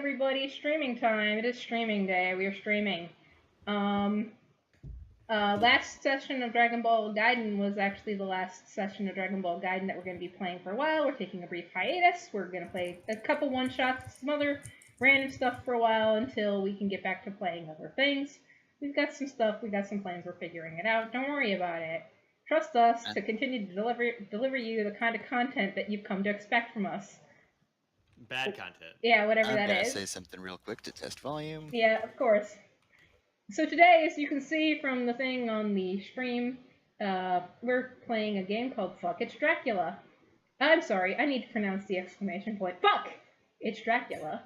everybody, streaming time. It is streaming day. We are streaming. Um, Last session of Dragon Ball Gaiden was actually the last session of Dragon Ball Gaiden that we're going to be playing for a while. We're taking a brief hiatus. We're going to play a couple one-shots, some other random stuff for a while until we can get back to playing other things. We've got some stuff, we got some plans, we're figuring it out. Don't worry about it. Trust us to continue to deliver you the kind of content that you've come to expect from us. Bad content. Yeah, whatever that is. I'm going to say something real quick to test volume. Yeah, of course. So today, as you can see from the thing on the stream, we're playing a game called Fuck, It's Dracula. I'm sorry, I need to pronounce the exclamation point. Fuck! It's Dracula.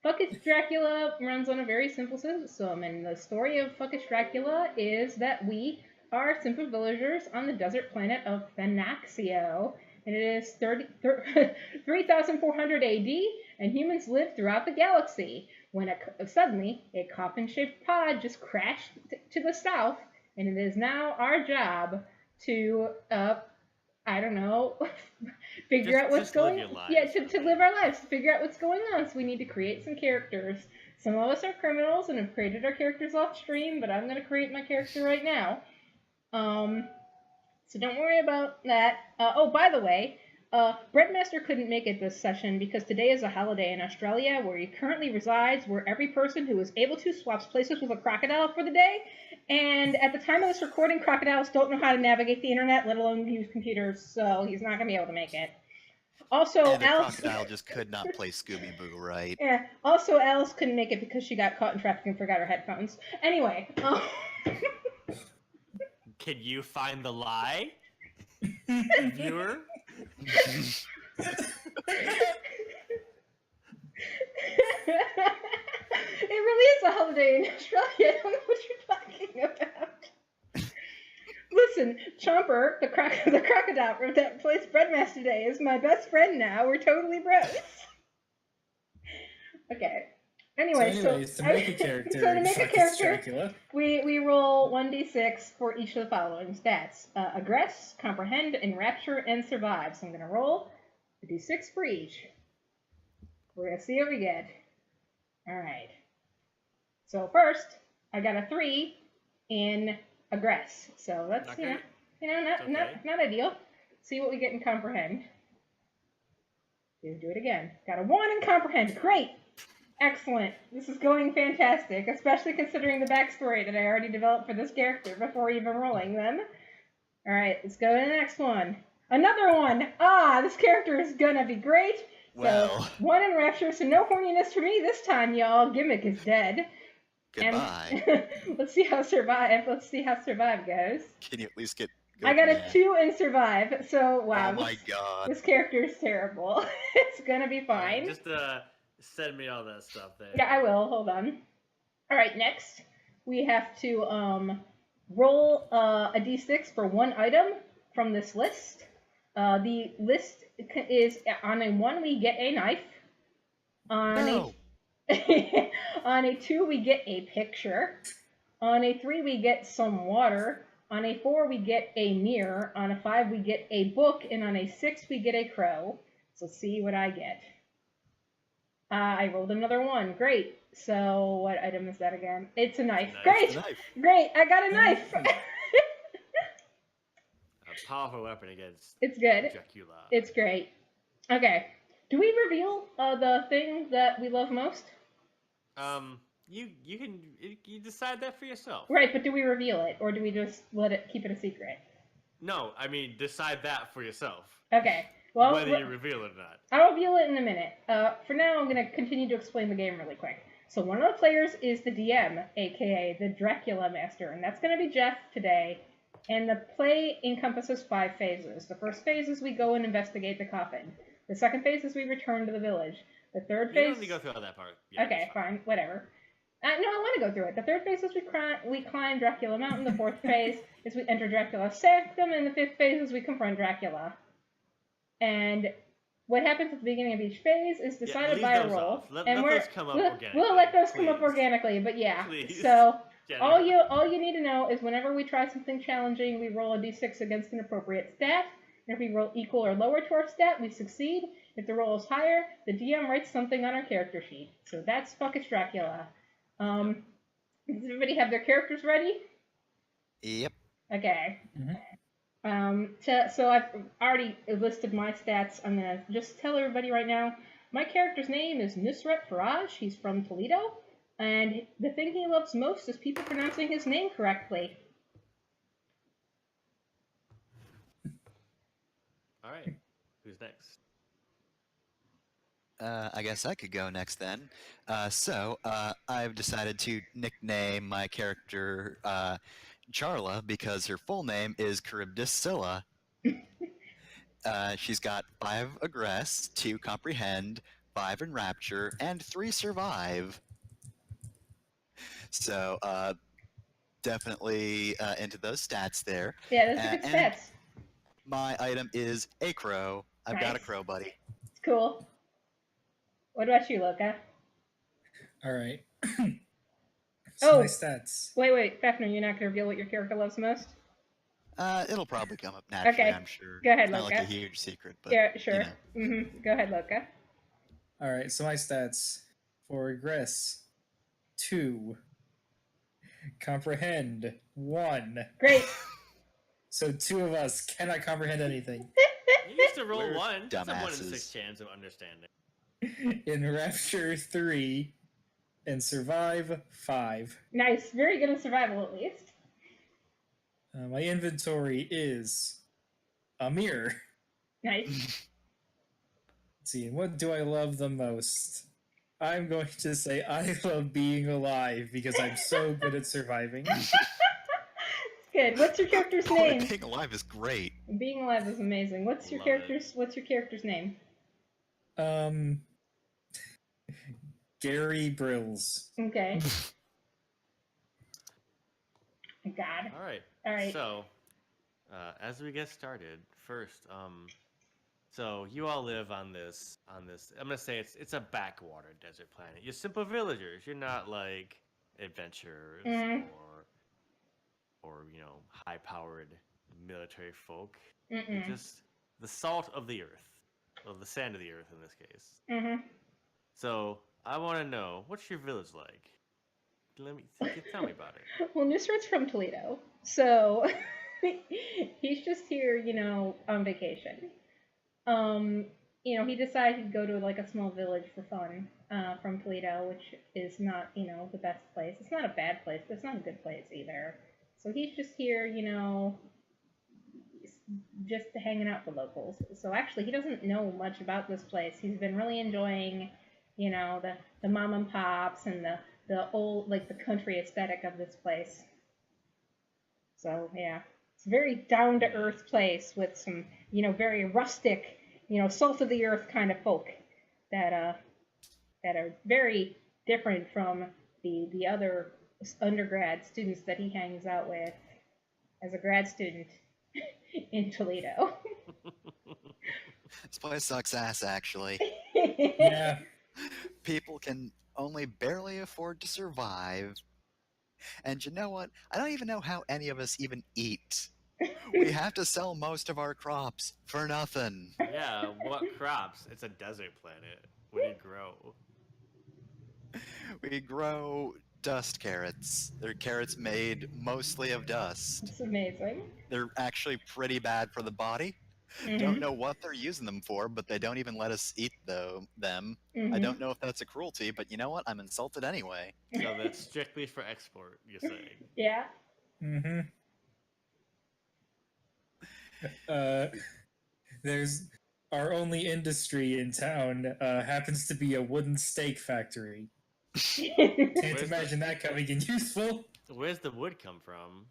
Fuck, It's Dracula runs on a very simple system, and the story of Fuck, It's Dracula is that we are simple villagers on the desert planet of Thanaxio, and it is 3400 AD, and humans live throughout the galaxy, when suddenly a coffin-shaped pod just crashed to the south, and it is now our job to, I don't know, figure out what's going on. Yeah, to live our lives, to figure out what's going on. So we need to create some characters. Some of us are criminals and have created our characters off stream, but I'm going to create my character right now. So don't worry about that. Oh, by the way, Breadmaster couldn't make it this session because today is a holiday in Australia where he currently resides, where every person who is able to swaps places with a crocodile for the day. And at the time of this recording, crocodiles don't know how to navigate the internet, let alone use computers, so he's not going to be able to make it. Also, and the Alice... crocodile just could not play Scooby-Boo right. Yeah, also Alice couldn't make it because she got caught in traffic and forgot her headphones. Anyway, Can you find the lie, viewer? It really is a holiday in Australia. I don't know what you're talking about. Listen, Chomper, the crocodile that plays Breadmaster today, is my best friend now. We're totally bros. Okay. Anyway, to make a character, Dracula, we roll 1d6 for each of the following stats: aggress, comprehend, enrapture, and survive. So I'm going to roll a d6 for each. We're going to see what we get. All right. So first, I got a 3 in aggress. So that's okay. not ideal. See what we get in comprehend. Do it again. Got a 1 in comprehend. Great. Excellent. This is going fantastic, especially considering the backstory that I already developed for this character before even rolling them. Alright, let's go to the next one. Another 1! Ah, this character is gonna be great! Well. So, 1 in rapture, so no horniness for me this time, y'all. Gimmick is dead. Goodbye. And let's see how survive goes. Can you at least get... I got a 2 in survive, so wow. Oh my god. This character is terrible. It's gonna be fine. Just send me all that stuff there. Yeah, I will. Hold on. All right, next we have to roll a d6 for 1 item from this list. The list is on a 1 we get a knife. On a 2 we get a picture. On a 3 we get some water. On a 4 we get a mirror. On a 5 we get a book, and on a 6 we get a crow. So see what I get. I rolled another 1. Great. So what item is that again? It's a knife. Great. Great. I got a knife. A powerful weapon against It's good. Dracula. It's great. Okay. Do we reveal the thing that we love most? You decide that for yourself. Right, but do we reveal it, or do we just keep it a secret? No, I mean decide that for yourself. Okay. Well, whether you reveal it or not. I'll reveal it in a minute. For now, I'm going to continue to explain the game really quick. So one of the players is the DM, aka the Dracula Master, and that's going to be Jeff today. And the play encompasses 5 phases. The first phase is we go and investigate the coffin. The second phase is we return to the village. The third phase... You don't need to go through all that part. Yeah, okay, fine, whatever. No, I want to go through it. The third phase is we climb Dracula Mountain. The fourth phase is we enter Dracula's sanctum. And the fifth phase is we confront Dracula. And what happens at the beginning of each phase is decided by a roll. Let those come up organically. We'll let those come up organically, but yeah. Please. So all you need to know is whenever we try something challenging, we roll a d6 against an appropriate stat. And if we roll equal or lower to our stat, we succeed. If the roll is higher, the DM writes something on our character sheet. So that's Fuckus Dracula. Does everybody have their characters ready? Yep. Okay. Mhm. So I've already listed my stats. I'm gonna just tell everybody right now. My character's name is Nusret Faraj. He's from Toledo, and the thing he loves most is people pronouncing his name correctly. All right. Who's next? I guess I could go next then. I've decided to nickname my character Charla because her full name is Charybdis Scylla. She's got 5 aggress, 2 comprehend, 5 enrapture, and 3 survive. So definitely into those stats there. Yeah, those are good And stats. my item is a crow. I've got a Nice. crow, buddy. It's cool. What about you, Luca? All right. Oh. My stats. Wait, Fafner, you're not gonna reveal what your character loves most? It'll probably come up naturally, Okay. I'm sure. Go ahead, Not Luca. like a huge secret, but Yeah, sure. you know. Go ahead, Luca. All right. So my stats for regress 2, comprehend 1. Great. So 2 of us cannot comprehend anything. You used to roll We're 1. It's a 1 in dumbasses. 6 chance of understanding. Enrapture 3, and survive 5. Nice. Very good in survival, at least. My inventory is a mirror. Nice. Let's see, and what do I love the most? I'm going to say I love being alive because I'm so good at surviving. Good. What's your character's Boy, name? being alive is great. Being alive is amazing. What's your character's name? Gary Brills. Okay. God. All right. All right. So, as we get started, first, so you all live on this. I'm gonna say it's a backwater desert planet. You're simple villagers. You're not like adventurers or high-powered military folk. You're just the salt of the earth, or the sand of the earth in this case. So I want to know, what's your village like? Tell me about it. Well, Nusrat's from Toledo, so he's just here, on vacation. He decided he'd go to like a small village for fun from Toledo, which is not, the best place. It's not a bad place, but it's not a good place either. So he's just here, just hanging out with locals. So actually, he doesn't know much about this place. He's been really enjoying, the mom and pops and the old, like, the country aesthetic of this place. So yeah, it's a very down to earth place with some, very rustic, salt of the earth kind of folk that are very different from the other undergrad students that he hangs out with as a grad student in Toledo. This place sucks ass, actually. Yeah. People can only barely afford to survive. And you know what? I don't even know how any of us even eat. We have to sell most of our crops for nothing. Yeah, what crops? It's a desert planet. What do you grow? We grow dust carrots. They're carrots made mostly of dust. It's amazing. They're actually pretty bad for the body. Don't know what they're using them for, but they don't even let us eat them. I don't know if that's a cruelty, but you know what? I'm insulted anyway. So that's strictly for export, you're saying? Yeah. There's our only industry in town happens to be a wooden steak factory. Can't imagine that coming in useful. Where's the wood come from?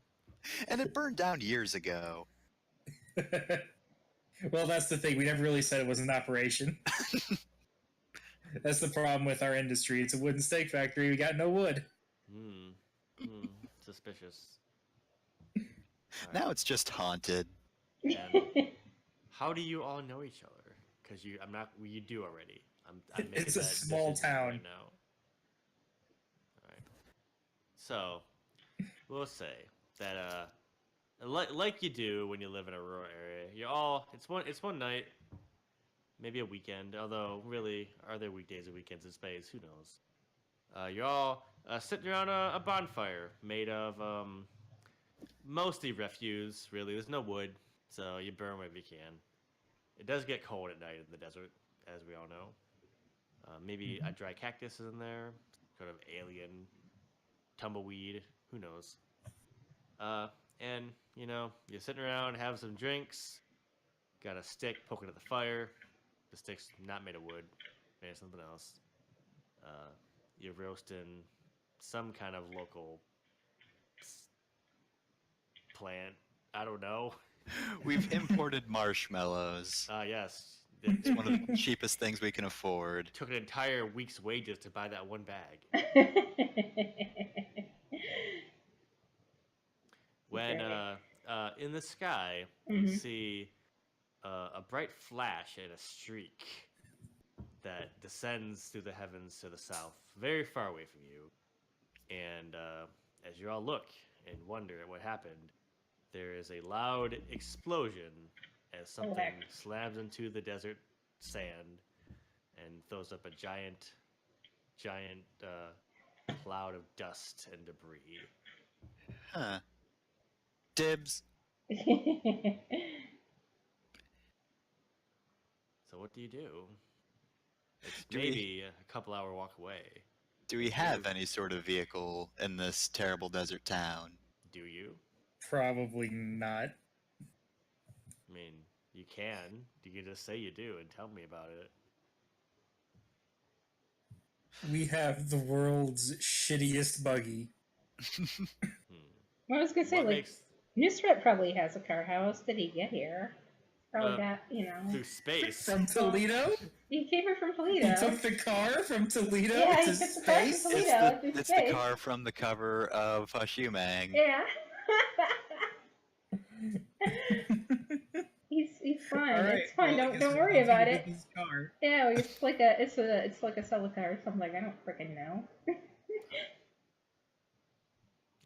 And it burned down years ago. Well, that's the thing. We never really said it was an operation. That's the problem with our industry. It's a wooden steak factory. We got no wood. Suspicious. Now it's just haunted. And how do you all know each other? Because you do already. It's a small town. Right now. All right. So, we'll say that like you do when you live in a rural area. It's one night. maybe a weekend. Although, really, are there weekdays and weekends in space? Who knows? You're all sitting around a bonfire made of mostly refuse. Really, there's no wood, so you burn whatever you can. It does get cold at night in the desert, as we all know. Maybe a dry cactus is in there, sort of alien tumbleweed. Who knows? And you're sitting around, have some drinks, got a stick poking at the fire. The stick's not made of wood, made of something else. Uh, you're roasting some kind of local plant. I don't know. We've imported marshmallows. Yes. It's one of the cheapest things we can afford. Took an entire week's wages to buy that one bag. When in the sky, you see a bright flash and a streak that descends through the heavens to the south, very far away from you. And as you all look and wonder at what happened, there is a loud explosion as something slams into the desert sand and throws up a giant cloud of dust and debris. Huh. Dibs. So what do you do? It's maybe a couple hour walk away. Do we have any sort of vehicle in this terrible desert town? Do you? Probably not. I mean, you can. You can just say you do and tell me about it. We have the world's shittiest buggy. Well, I was gonna say, Nusret probably has a car. How else did he get here? Probably got, through space. From Toledo? He came here from Toledo. He took the car from Toledo to space? It's the car from the cover of Hushumang. Yeah. He's fine. Right, it's fine. Well, don't worry about it. Car. Yeah, it's like a Celica or something. I don't freaking know.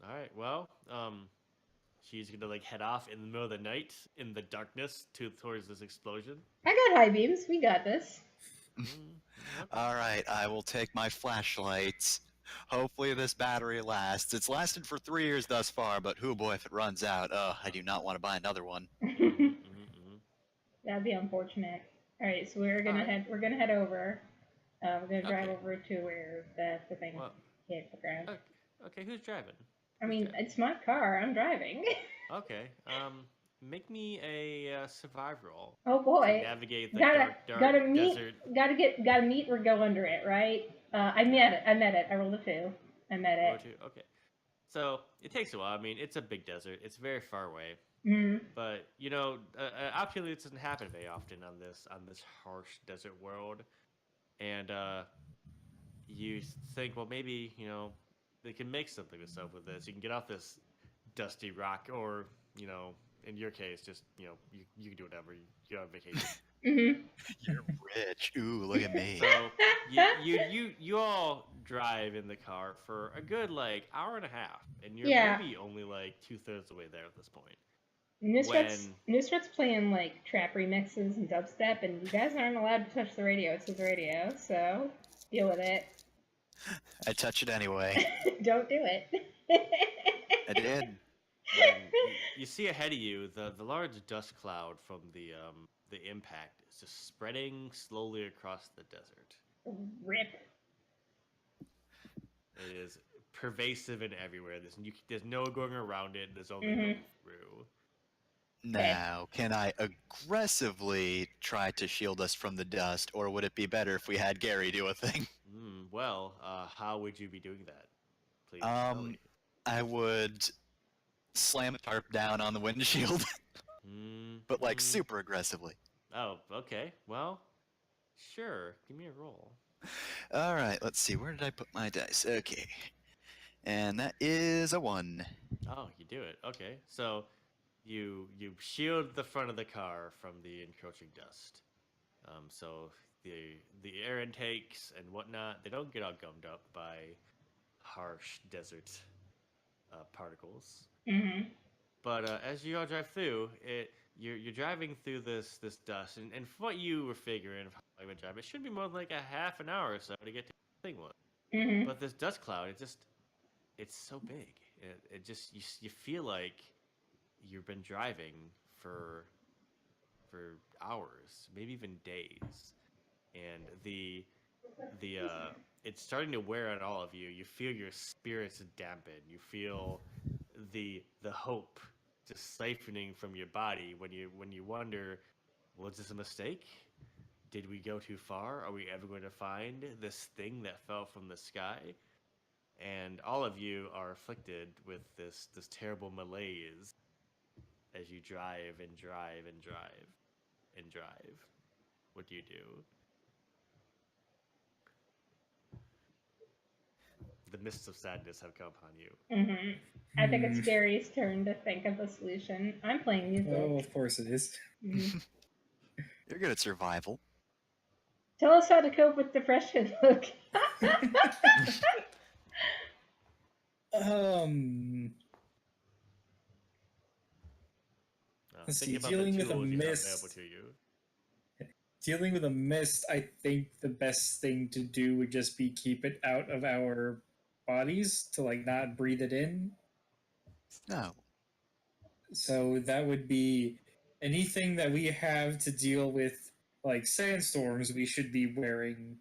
All right. Well, she's gonna head off in the middle of the night in the darkness towards this explosion. I got high beams. We got this. All right. I will take my flashlights. Hopefully this battery lasts. It's lasted for 3 years thus far, but hoo boy if it runs out. I do not want to buy another one. That'd be unfortunate. All right, so we're gonna head over. We're gonna drive over to where the thing hit the ground. Okay, who's driving? I mean, it's my car. I'm driving. Okay. Make me a survive roll. Oh boy. To navigate the dark desert. Gotta meet or go under it, right? I met it. I rolled a 2. I met it. Okay. So it takes a while. I mean, it's a big desert. It's very far away. But opportunity doesn't happen very often on this harsh desert world, and you think, well, maybe they can make something with this. You can get off this dusty rock, or in your case, just you can do whatever. You're on vacation. You're rich. Ooh, look at me. So you all drive in the car for a good hour and a half, and you're maybe only 2/3 the way there at this point. Nusret's playing trap remixes and dubstep, and you guys aren't allowed to touch the radio. It's his radio, so deal with it. I touch it anyway. Don't do it. I did. You see ahead of you the large dust cloud from the impact is just spreading slowly across the desert. Rip. It is pervasive and everywhere. There's no going around it. There's only going through. Now, can I aggressively try to shield us from the dust, or would it be better if we had Gary do a thing? Well, how would you be doing that? Please tell me. I would slam a tarp down on the windshield, but super aggressively. Oh, okay. Well, sure. Give me a roll. All right, let's see. Where did I put my dice? Okay. And that is a 1. Oh, you do it. Okay. So you shield the front of the car from the encroaching dust. So the air intakes and whatnot, they don't get all gummed up by harsh desert particles. But as you all drive through, you're driving through this dust, and from what you were figuring of how I would drive, it should be more like a half an hour or so to get to the thing one. Mm-hmm. But this dust cloud, it's so big. It just you feel like you've been driving for hours, maybe even days, and it's starting to wear on all of you. You feel your spirits dampen. You feel the hope just siphoning from your body when you wonder, was this a mistake? Did we go too far? Are we ever going to find this thing that fell from the sky? And all of you are afflicted with this terrible malaise as you drive and drive and drive and drive. What do you do? The mists of sadness have come upon you. Mm-hmm. I think it's Gary's turn to think of a solution. I'm playing music. Oh, of course it is. Mm-hmm. You're good at survival. Tell us how to cope with depression, Luke. Let's see. Dealing with a mist. Dealing with a mist, I think the best thing to do would just be keep it out of our bodies to like not breathe it in. No. So that would be anything that we have to deal with, like sandstorms. We should be wearing.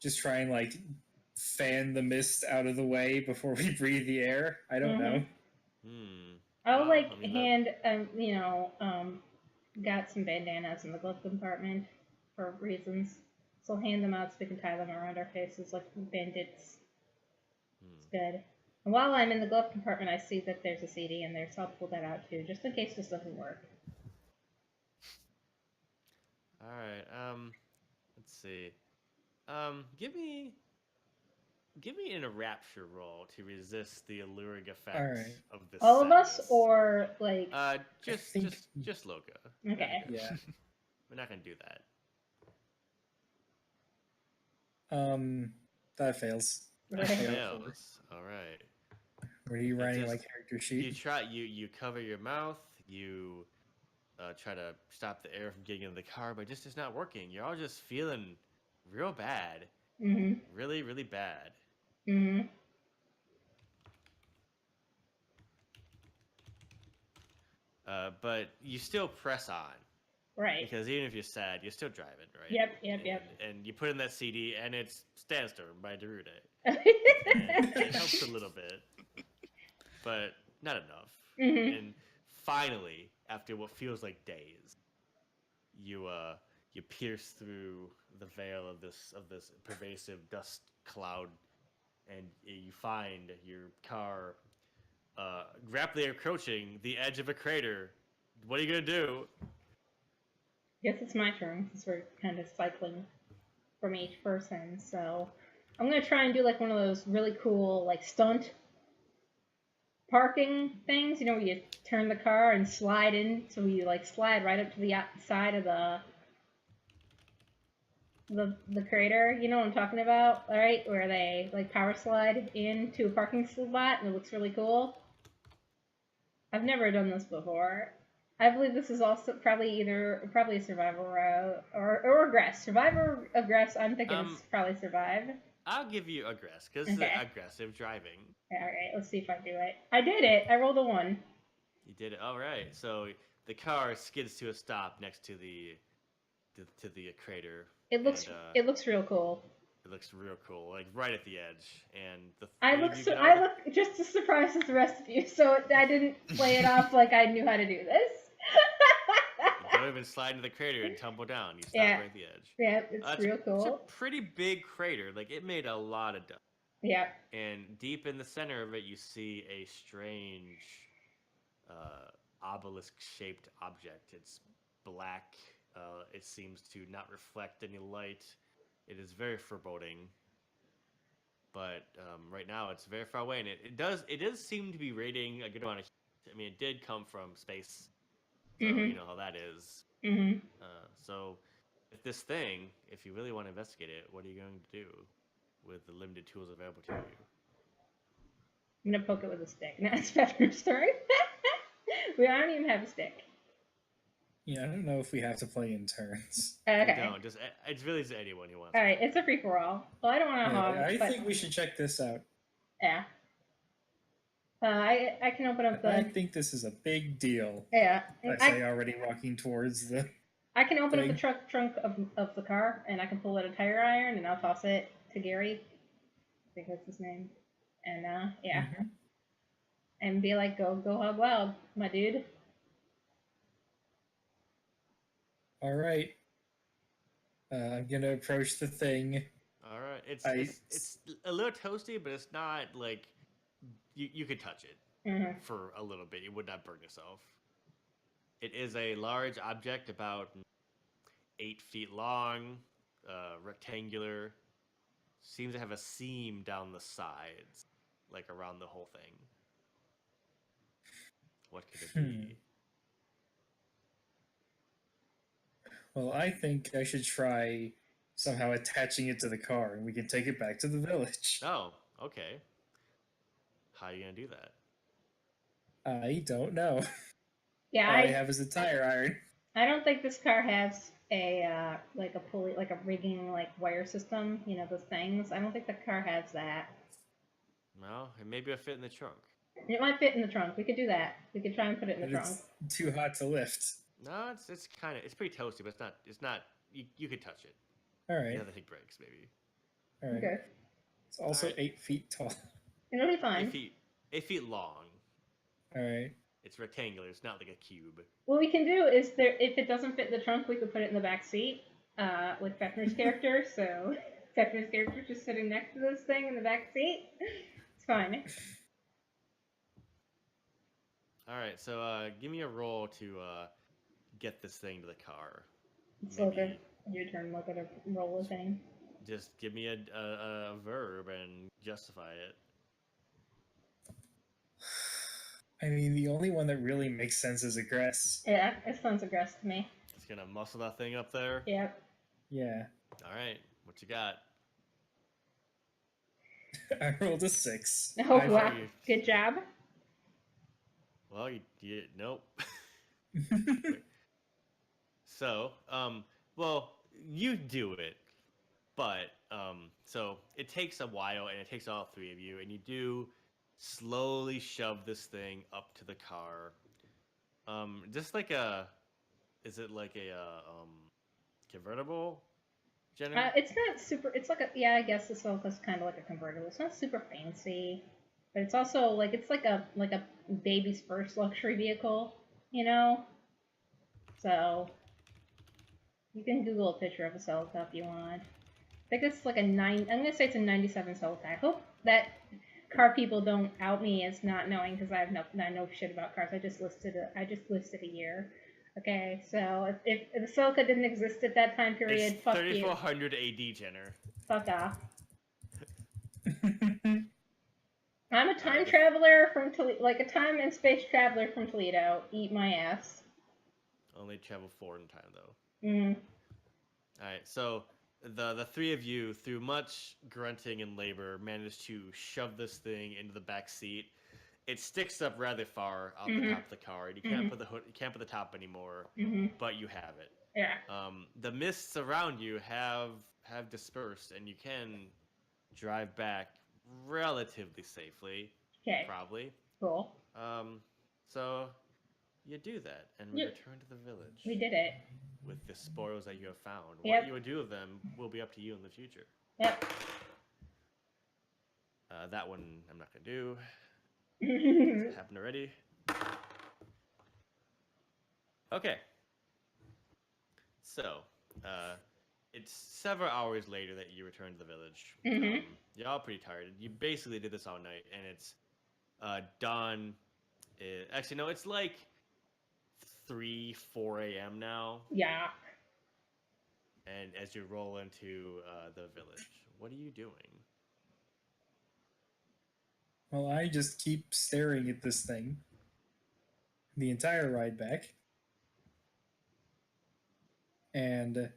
Just try and like fan the mist out of the way before we breathe the air. I don't know. I'll got some bandanas in the glove compartment for reasons. So I'll hand them out so we can tie them around our faces like bandits. It's good. And while I'm in the glove compartment, I see that there's a CD in there, so I'll pull that out too, just in case this doesn't work. All right. Let's see. Give me an rapture roll to resist the alluring effects of this. All of us, or like? Just Loka. Okay. Yeah. We're not gonna do that. That fails. That fails. All right. What are you writing my character sheet? You cover your mouth. You try to stop the air from getting into the car, but it's not working. You're all just feeling real bad. Mm-hmm. Really, really bad. Mm-hmm. But you still press on. Right. Because even if you're sad, you're still driving, right? Yep. And you put in that CD, and it's Standstorm by Darude. It helps a little bit, but not enough. Mm-hmm. And finally, after what feels like days, you pierce through the veil of this pervasive dust cloud, and you find your car rapidly approaching the edge of a crater. What are you gonna do? Guess it's my turn since we're kind of cycling from each person. So I'm gonna try and do like one of those really cool like stunt parking things. You know, where you turn the car and slide in, so you like slide right up to the outside of the crater. You know what I'm talking about, all right? Where they like power slide into a parking spot, and it looks really cool. I've never done this before. I believe this is also probably a survival route or aggress. Survivor, aggress. I'm thinking it's probably survive. I'll give you aggress because it's aggressive driving. All right, let's see if I do it. I did it. I rolled a 1. You did it. All right. So the car skids to a stop next to the crater. It looks real cool. It looks real cool, like right at the edge. And I look just as surprised as the rest of you, so I didn't play it off like I knew how to do this. You don't even slide into the crater and tumble down. You stop right at the edge. Yeah, it's real cool. It's a pretty big crater. Like, it made a lot of dust. Yeah. And deep in the center of it, you see a strange obelisk-shaped object. It's black. It seems to not reflect any light. It is very foreboding. But right now, it's very far away, and it does seem to be radiating a good amount of heat. I mean, it did come from space. So you know how that is. Mm-hmm. So if this thing, if you really want to investigate it, what are you going to do with the limited tools available to you? I'm gonna poke it with a stick. Now it's Pepper's turn. We don't even have a stick. Yeah, I don't know if we have to play in turns. Okay. We don't. Just it's really just anyone who wants. All right, it's a free for all. Well, I don't want to hog. I think we should check this out. Yeah. I can open up the. I think this is a big deal. Yeah. I say already walking towards the. I can open up the trunk of the car, and I can pull out a tire iron, and I'll toss it to Gary. I think that's his name. And yeah. Mm-hmm. And be like, go hog wild, my dude. All right. I'm gonna approach the thing. All right. It's a little toasty, but it's not like you could touch it for a little bit. You would not burn yourself. It is a large object, about 8 feet long, rectangular. Seems to have a seam down the sides, like around the whole thing. What could it be? Well, I think I should try somehow attaching it to the car, and we can take it back to the village. Oh, okay. How are you gonna do that? I don't know. Yeah, all I have is a tire iron. I don't think this car has a like a pulley, like a rigging, like wire system. You know, those things. I don't think the car has that. Well, it maybe it'll fit in the trunk. It might fit in the trunk. We could do that. We could try and put it in the trunk. It's too hot to lift. No, it's pretty toasty, but it's not. You could touch it. All right. You have to take breaks, maybe. All right. Okay. It's also 8 feet tall. It'll be fine. 8 feet long. All right. It's rectangular. It's not like a cube. What we can do is, if it doesn't fit in the trunk, we could put it in the back seat with Fefner's character. So Fefner's character just sitting next to this thing in the back seat. It's fine. All right. So give me a roll to get this thing to the car. So your turn. Look at a roll a thing. Just give me a verb and justify it. I mean, the only one that really makes sense is aggress. Yeah, it sounds aggress to me. It's gonna muscle that thing up there? Yep. Yeah. All right, what you got? I rolled a 6. Oh, wow. Good job. Well, you nope. So, well, you do it, but, so it takes a while, and it takes all 3 of you, and you do slowly shove this thing up to the car. Just like is it like a convertible? Jenna? It's not super. It's like I guess this is kind of like a convertible. It's not super fancy, but it's also like it's like a baby's first luxury vehicle, you know. So you can Google a picture of a Celica if you want. I think it's like I'm gonna say it's a '97 Celica. I hope that car people don't out me as not knowing, because I know shit about cars. I just listed a year. Okay, so if the Celica didn't exist at that time period, it's fuck 3400 AD, Jenner. Fuck off. I'm a time traveler from Toledo, like a time and space traveler from Toledo. Eat my ass. Only travel forward in time, though. All right, so the 3 of you, through much grunting and labor, managed to shove this thing into the back seat. It sticks up rather far out the top of the car, and you can't put the hood, you can't put the top anymore, but you have it. Yeah. The mists around you have dispersed, and you can drive back relatively safely. Okay. Probably. Cool. So you do that, and we return to the village. We did it. With the spoils that you have found. Yep. What you would do with them will be up to you in the future. Yep. That one I'm not going to do. It happened already. Okay. So, it's several hours later that you return to the village. You're all pretty tired. You basically did this all night, and it's dawn. Actually, no, it's like 4 a.m. now. Yeah. And as you roll into the village, what are you doing? Well, I just keep staring at this thing the entire ride back. And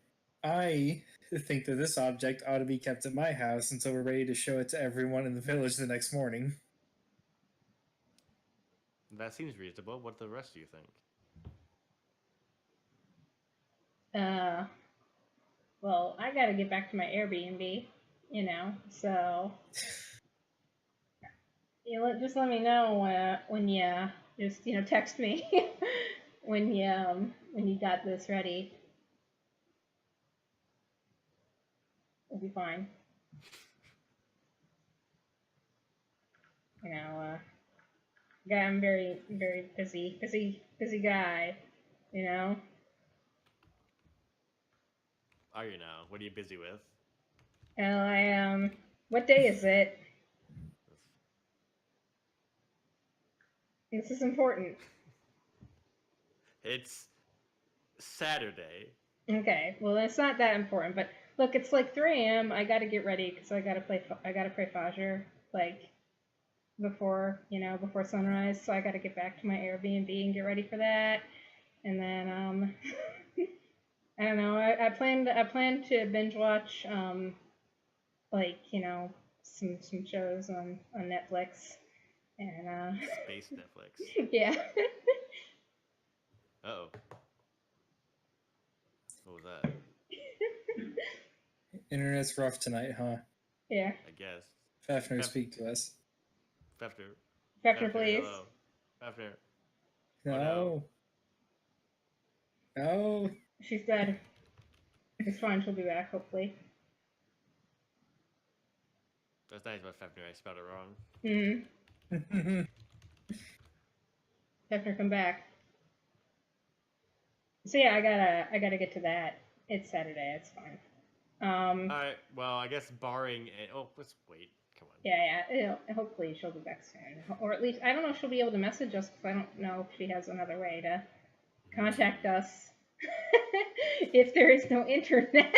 I think that this object ought to be kept at my house until we're ready to show it to everyone in the village the next morning. That seems reasonable. What the rest do you think? Well, I gotta get back to my Airbnb, so just let me know when you just text me when you got this ready. It'll be fine. I'm very, very busy guy, Are you now? What are you busy with? Well, what day is it? This is important. It's Saturday. Okay, well, it's not that important, but look, it's like 3 a.m. I gotta get ready because I gotta pray Fajr, like, before sunrise, so I gotta get back to my Airbnb and get ready for that. And then, I don't know, I plan to binge watch, like, some shows on Netflix. And, Space Netflix. Yeah. Uh-oh. What was that? Internet's rough tonight, huh? Yeah. I guess. Fafner, speak to us. Fafner, please. Hello. Fafner. No. No. She's dead. It's fine. She'll be back, hopefully. That's nice about Fafner. I spelled it wrong. Fafner, come back. So yeah, I gotta get to that. It's Saturday. It's fine. All right. Well, I guess barring let's wait. Come on. Yeah. Hopefully she'll be back soon, or at least I don't know if she'll be able to message us because I don't know if she has another way to contact us if there is no internet.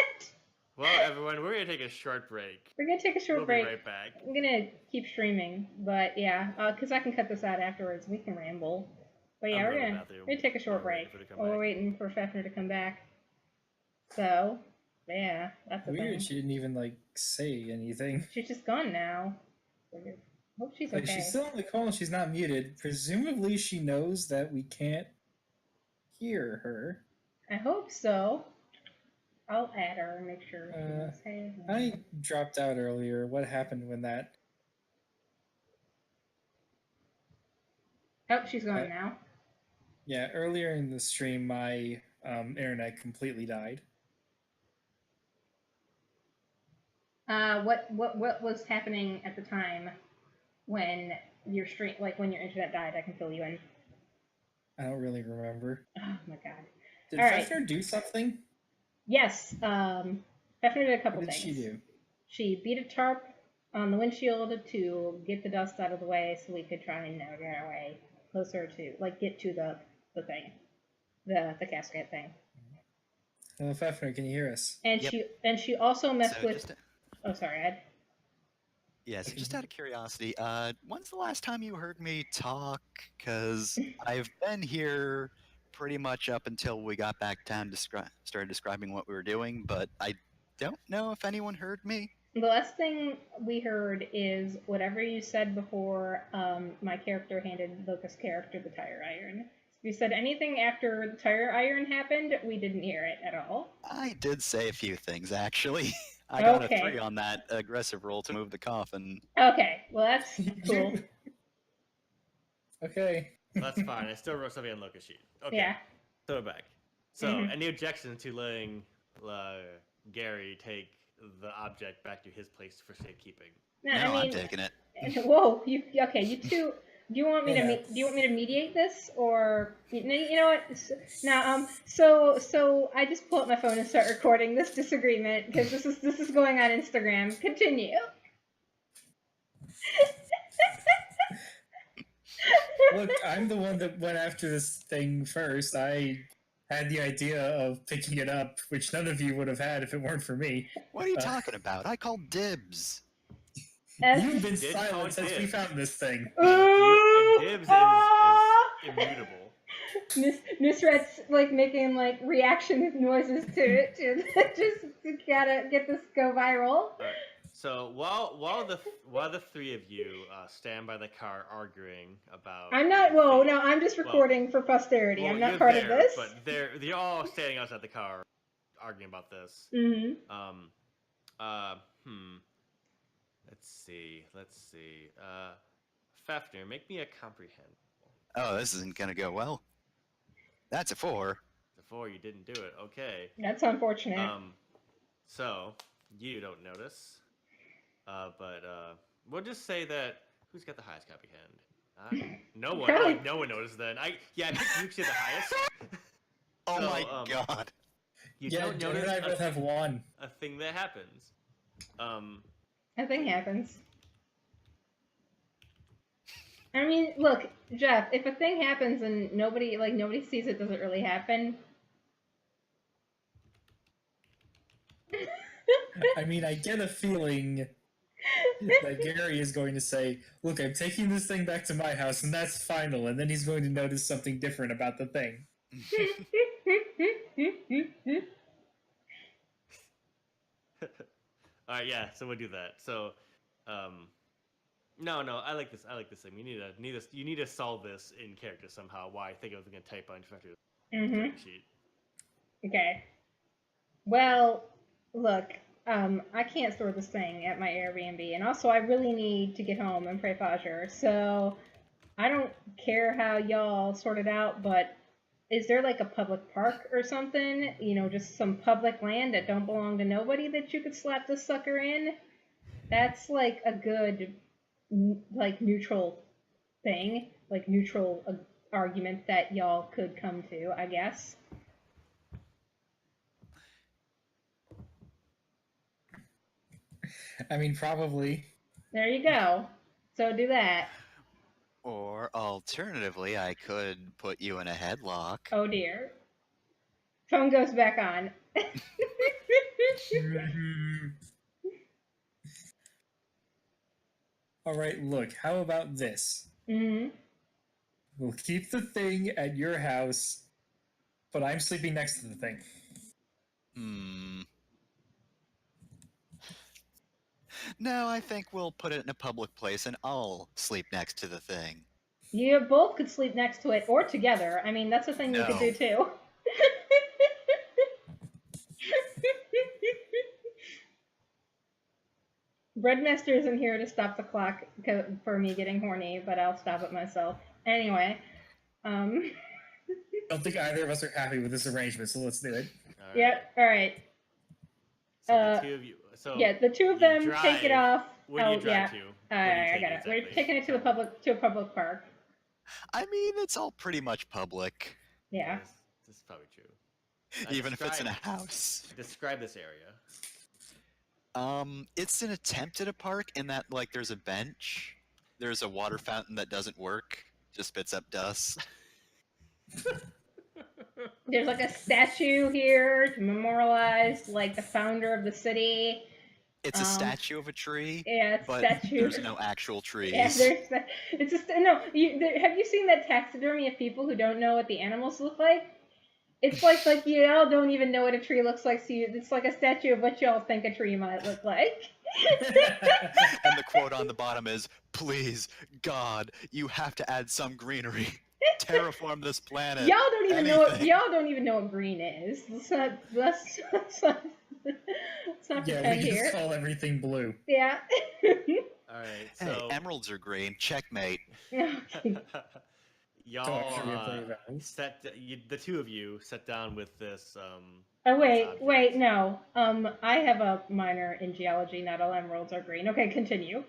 Well, everyone, we're gonna take a short break. We're gonna take a short break. We'll be right back. I'm gonna keep streaming, but yeah, because I can cut this out afterwards. We can ramble. But yeah, we're gonna take a short break while we're waiting for Fafner to come back. So, yeah, that's the Weird, thing. she didn't even, say anything. She's just gone now. Hope she's okay. She's still on the call and she's not muted. Presumably she knows that we can't hear her. I hope so. I'll add her and make sure I dropped out earlier. What happened when that... Oh, she's gone now. Yeah, earlier in the stream, my internet completely died. What was happening at the time when your when your internet died? I can fill you in. I don't really remember. Oh my god! Did Fafner do something? Yes, Fafner did a couple things. What did she do? She beat a tarp on the windshield to get the dust out of the way, so we could try and navigate our way closer to, get to the thing, the casket thing. Fafner, can you hear us? And she also messed with. Oh, sorry, Ed. Yeah, so just out of curiosity, when's the last time you heard me talk? Because I've been here pretty much up until we got back down to started describing what we were doing, but I don't know if anyone heard me. The last thing we heard is whatever you said before my character handed Locust's character the tire iron. If you said anything after the tire iron happened, we didn't hear it at all. I did say a few things, actually. I got a 3 on that aggressive roll to move the coffin. Okay, well that's cool. Okay. That's fine. I still wrote something on Locust sheet. Okay. Yeah. So we're back. So, any objections to letting Gary take the object back to his place for safekeeping? No, I'm taking it. Whoa, you two? Do you want me to mediate this, or you know what? Now, so I just pull up my phone and start recording this disagreement because this is going on Instagram. Continue. Look, I'm the one that went after this thing first. I had the idea of picking it up, which none of you would have had if it weren't for me. What are you talking about? I called dibs. You've been silent since we found this thing. Dibs is immutable. Nusret's making reaction noises to it. Just gotta get this go viral. Right. So while the three of you stand by the car arguing about, I'm not. Whoa, no, I'm just recording for posterity. I'm not part of this. But they're all standing outside the car arguing about this. Mm-hmm. Let's see. Fafnir, make me a comprehend. Oh, this isn't gonna go well. That's a 4. It's a 4. You didn't do it. Okay. That's unfortunate. So you don't notice. But we'll just say that who's got the highest comprehend? No one. Probably. No one noticed then. I think you the highest. Oh my god. You don't notice. I both have 1. A thing that happens. A thing happens. I mean, look, Jeff. If a thing happens and nobody sees it, does it really happen? I mean, I get a feeling that Gary is going to say, "Look, I'm taking this thing back to my house, and that's final." And then he's going to notice something different about the thing. All right, yeah. So we'll do that. So, no, I like this. Thing. You need to solve this in character somehow. Why I think I was going to type on your sheet. Okay. Well, look. I can't store this thing at my Airbnb, and also I really need to get home and pray Fajr. So I don't care how y'all sort it out, but is there like a public park or something? You know, just some public land that don't belong to nobody that you could slap this sucker in? That's like a good, like, neutral thing, like neutral argument that y'all could come to, I guess. I mean, probably. There you go. So do that. Or alternatively, I could put you in a headlock. Oh dear. Phone goes back on. Alright, look, how about this? Mm-hmm. We'll keep the thing at your house, but I'm sleeping next to the thing. No, I think we'll put it in a public place and I'll sleep next to the thing. You both could sleep next to it or together. I mean, that's a thing you could do too. Breadmaster isn't here to stop the clock for me getting horny, but I'll stop it myself. Anyway. I don't think either of us are happy with this arrangement, so let's do it. All right. Yep, alright. So the two of you. So yeah, the two of them take it off. Where do you drive to? Alright, I got it. Exactly? We're taking it to a public park. I mean, it's all pretty much public. Yeah. This is probably true. Even if it's in a house. Describe this area. It's an attempt at a park in that, like, there's a bench, there's a water fountain that doesn't work, just spits up dust. There's like a statue here to memorialize like the founder of the city. It's a statue of a tree. Yeah, it's but statue. There's no actual trees. Yeah, it's just no. Have you seen that taxidermy of people who don't know what the animals look like? It's like y'all don't even know what a tree looks like. So it's like a statue of what y'all think a tree might look like. And the quote on the bottom is, "Please, God, you have to add some greenery. Terraform this planet." Y'all don't even know what green is. Let's not pretend here. We just call everything blue. Yeah. All right. Hey, So emeralds are green. Checkmate. y'all the two of you sat down with this. Oh wait, no. I have a minor in geology. Not all emeralds are green. Okay, continue.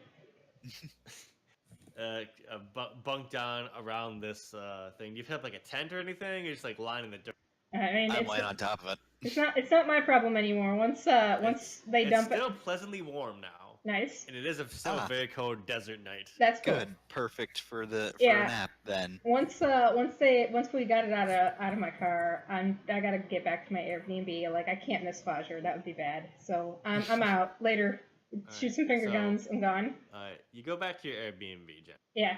Bunk down around this thing. Do you have like a tent or anything? You're just like lying in the dirt. I mean, I'm laying on top of it. It's not my problem anymore. Once they dump it. It's still pleasantly warm now. Nice. And it is still a very cold desert night. That's cool. Good. Perfect for a nap then. Once we got it out of my car, I gotta get back to my Airbnb. Like, I can't miss Fajr. That would be bad. So I'm out later. Shoot some finger guns. I'm gone. You go back to your Airbnb, Jen. Yeah.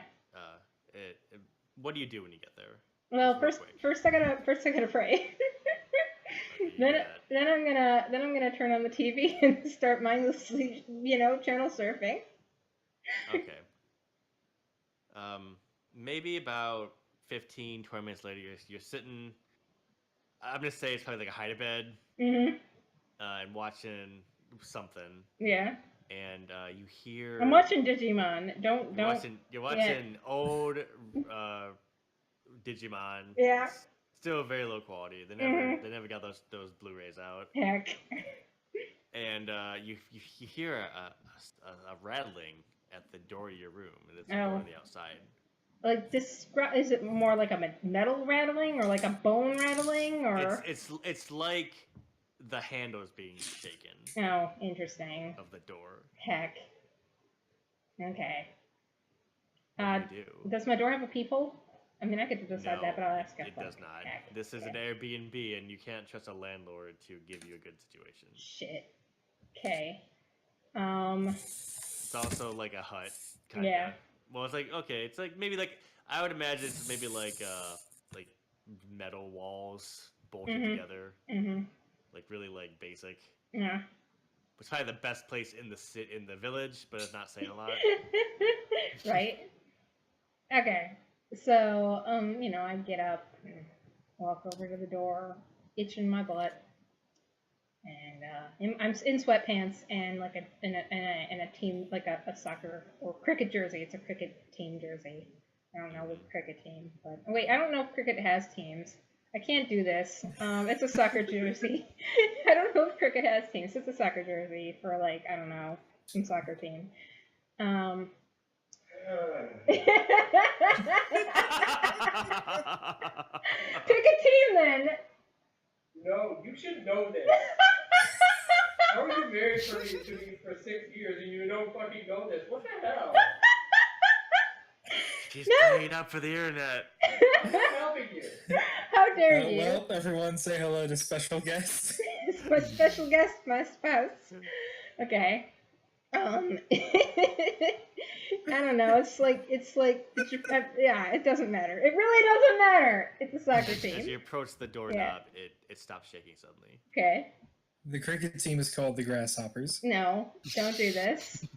What do you do when you get there? Well, first I gotta pray. Okay, then I'm gonna turn on the TV and start mindlessly, channel surfing. Okay. Maybe about 15, 20 minutes later, you're sitting. I'm gonna say it's probably like a hide a bed. Mhm. And watching something. Yeah. And you hear. I'm watching Digimon. Don't. You're watching old Digimon. Yeah. It's still very low quality. They never got those Blu-rays out. Heck. And you hear a rattling at the door of your room, and it's door on the outside. Like is it more like a metal rattling or like a bone rattling or? It's like the handle is being shaken. Oh, interesting. Of the door. Heck. Okay. What do you do? Does my door have a peephole? I mean, I could decide that, but I'll ask. It does not. Heck. This is an Airbnb, and you can't trust a landlord to give you a good situation. Shit. Okay. It's also like a hut. Kinda. Yeah. Well, it's like okay. It's like maybe like I would imagine it's maybe like metal walls bolted together. Mm-hmm. Like really like basic. Yeah. It's probably the best place in the village, but it's not saying a lot. Right. Okay. So I get up and walk over to the door, itching my butt, and I'm in sweatpants and like in a team like a soccer or cricket jersey. It's a cricket team jersey. I don't know what cricket team, but wait, I don't know if cricket has teams. I can't do this. It's a soccer jersey. I don't know if cricket has teams. It's a soccer jersey for like, I don't know, some soccer team. Pick a team then. No, you should know this. How are you married to me for 6 years and you don't fucking know this? What the hell? She's playing up for the internet. I'm helping you. How dare you? Well, everyone say hello to special guest. My special guest, my spouse. Okay. I don't know. It's like yeah. It doesn't matter. It really doesn't matter. It's a soccer team. As you approach the doorknob, it stops shaking suddenly. Okay. The cricket team is called the Grasshoppers. No, don't do this.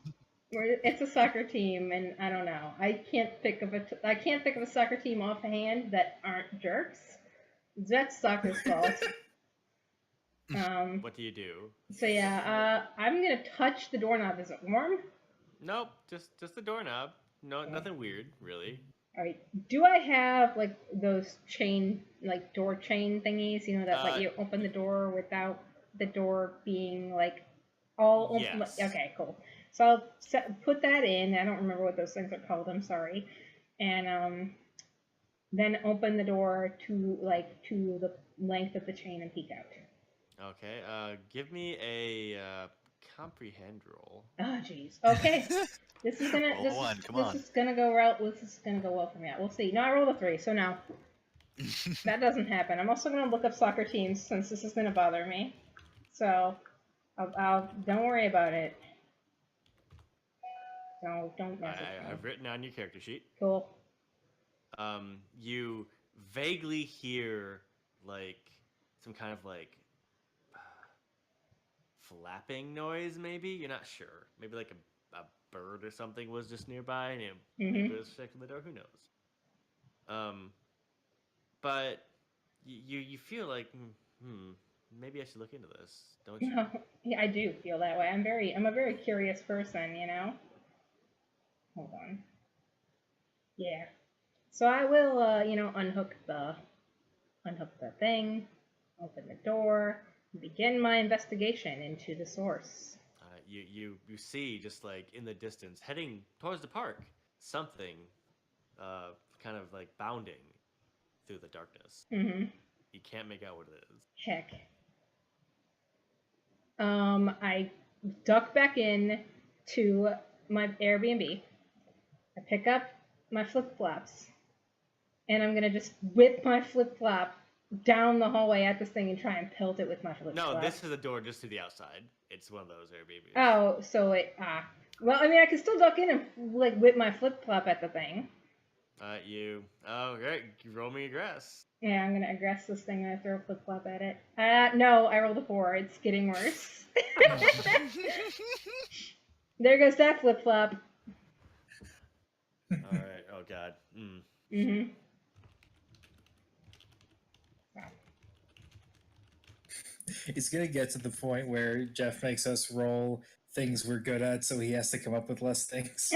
It's a soccer team, and I don't know. I can't think of a soccer team offhand that aren't jerks. That's soccer's fault. What do you do? So yeah, I'm gonna touch the doorknob. Is it warm? Nope, just the doorknob. No, nothing weird, really. All right. Do I have like those door chain thingies? That let you open the door without the door being like all open? Yes. Okay, cool. So I'll put that in. I don't remember what those things are called. I'm sorry. And then open the door to the length of the chain and peek out. Okay. Give me a comprehend roll. Oh, jeez. Okay. This is gonna go well for me. We'll see. No, I rolled a 3, so no. That doesn't happen. I'm also gonna look up soccer teams since this is gonna bother me. So I'll don't worry about it. Don't mess with me. I've written on your character sheet. Cool. You vaguely hear like some kind of like flapping noise. Maybe you're not sure. Maybe like a bird or something was just nearby and it was checking the door. Who knows? But you feel like maybe I should look into this, don't you? Yeah, I do feel that way. I'm a very curious person, Hold on. Yeah. So I will, unhook the thing, open the door, and begin my investigation into the source. You see, just like in the distance, heading towards the park, something, kind of like bounding through the darkness. Mm-hmm. You can't make out what it is. Heck. I duck back in to my Airbnb. I pick up my flip-flops, and I'm gonna just whip my flip-flop down the hallway at this thing and try and pelt it with my flip-flop. No, this is a door just to the outside. It's one of those Airbnbs. Oh, so well, I mean, I can still duck in and whip my flip-flop at the thing. You. Oh, great. Roll me aggress. Yeah, I'm gonna aggress this thing and I throw a flip flop at it. No, I rolled a 4. It's getting worse. There goes that flip flop. All right. Oh God. Mm-hmm. It's gonna get to the point where Jeff makes us roll things we're good at, so he has to come up with less things.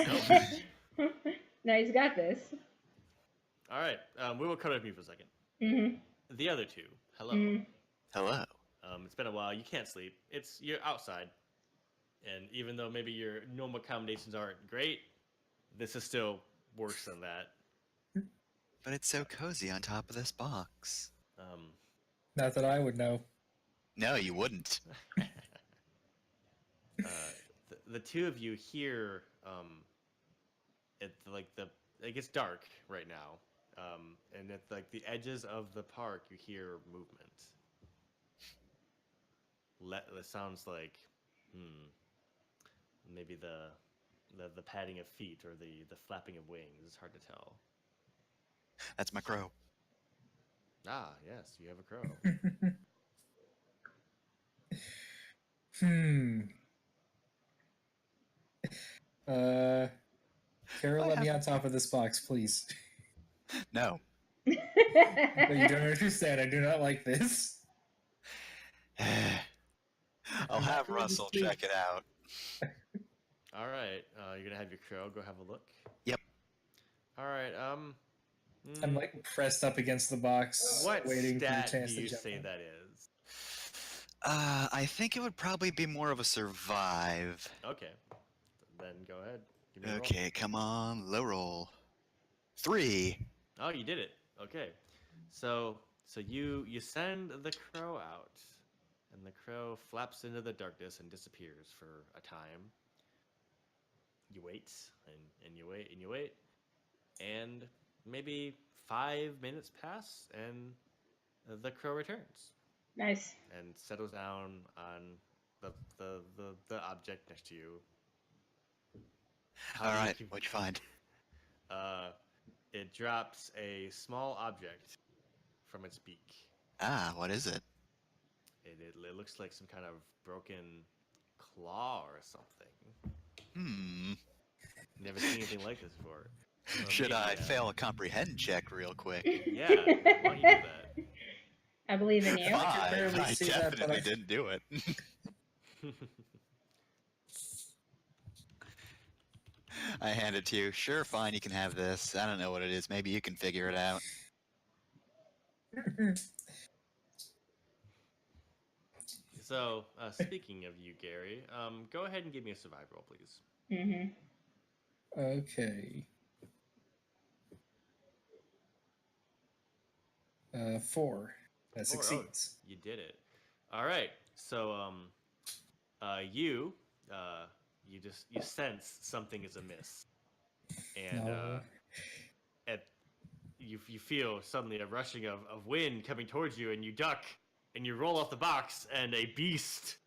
Now he's got this. All right. We will cut off you for a second. Mm-hmm. The other two. Hello. Mm-hmm. Hello. It's been a while. You can't sleep. You're outside, and even though maybe your normal accommodations aren't great, this is still worse than that. But it's so cozy on top of this box. Not that I would know. No, you wouldn't. The two of you hear it gets dark right now, and at like the edges of the park you hear movement. It sounds like maybe the padding of feet or the flapping of wings. It's hard to tell. That's my crow. Ah, yes, you have a crow. Carol, let me on top of this box, please. No. No, you don't understand. I do not like this. I'll have Russell check it out. All right, you're gonna have your crow go have a look. Yep. All right. I'm like pressed up against the box, What waiting for the stat chance do you to jump say in. that is? I think it would probably be more of a survive. Okay, then go ahead. Give me a roll. Okay, come on, low roll. 3. Oh, you did it. Okay, so you send the crow out, and the crow flaps into the darkness and disappears for a time. You wait and you wait and you wait, and maybe 5 minutes pass, and the crow returns. Nice. And settles down on the object next to you. All right, what'd you find? It drops a small object from its beak. Ah, what is it? It looks like some kind of broken claw or something. Never seen anything like this before. Should I fail a comprehend check real quick? Yeah, why don't you do that? I believe in you. 5. I that, definitely didn't do it. I hand it to you. Sure, fine, you can have this. I don't know what it is. Maybe you can figure it out. So, speaking of you, Gary, go ahead and give me a survival roll, please. Mm-hmm. Okay. 4. That succeeds. Oh, you did it. All right. So, you sense something is amiss, and you feel suddenly a rushing of wind coming towards you, and you duck, and you roll off the box, and a beast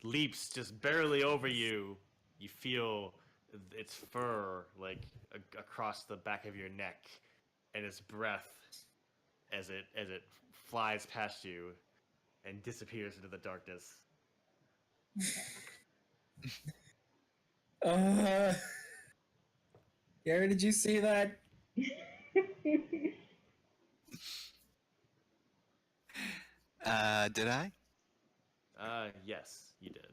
leaps just barely over you. You feel its fur like across the back of your neck, and its breath as it flies past you and disappears into the darkness. Gary, did you see that? Did I? Yes, you did.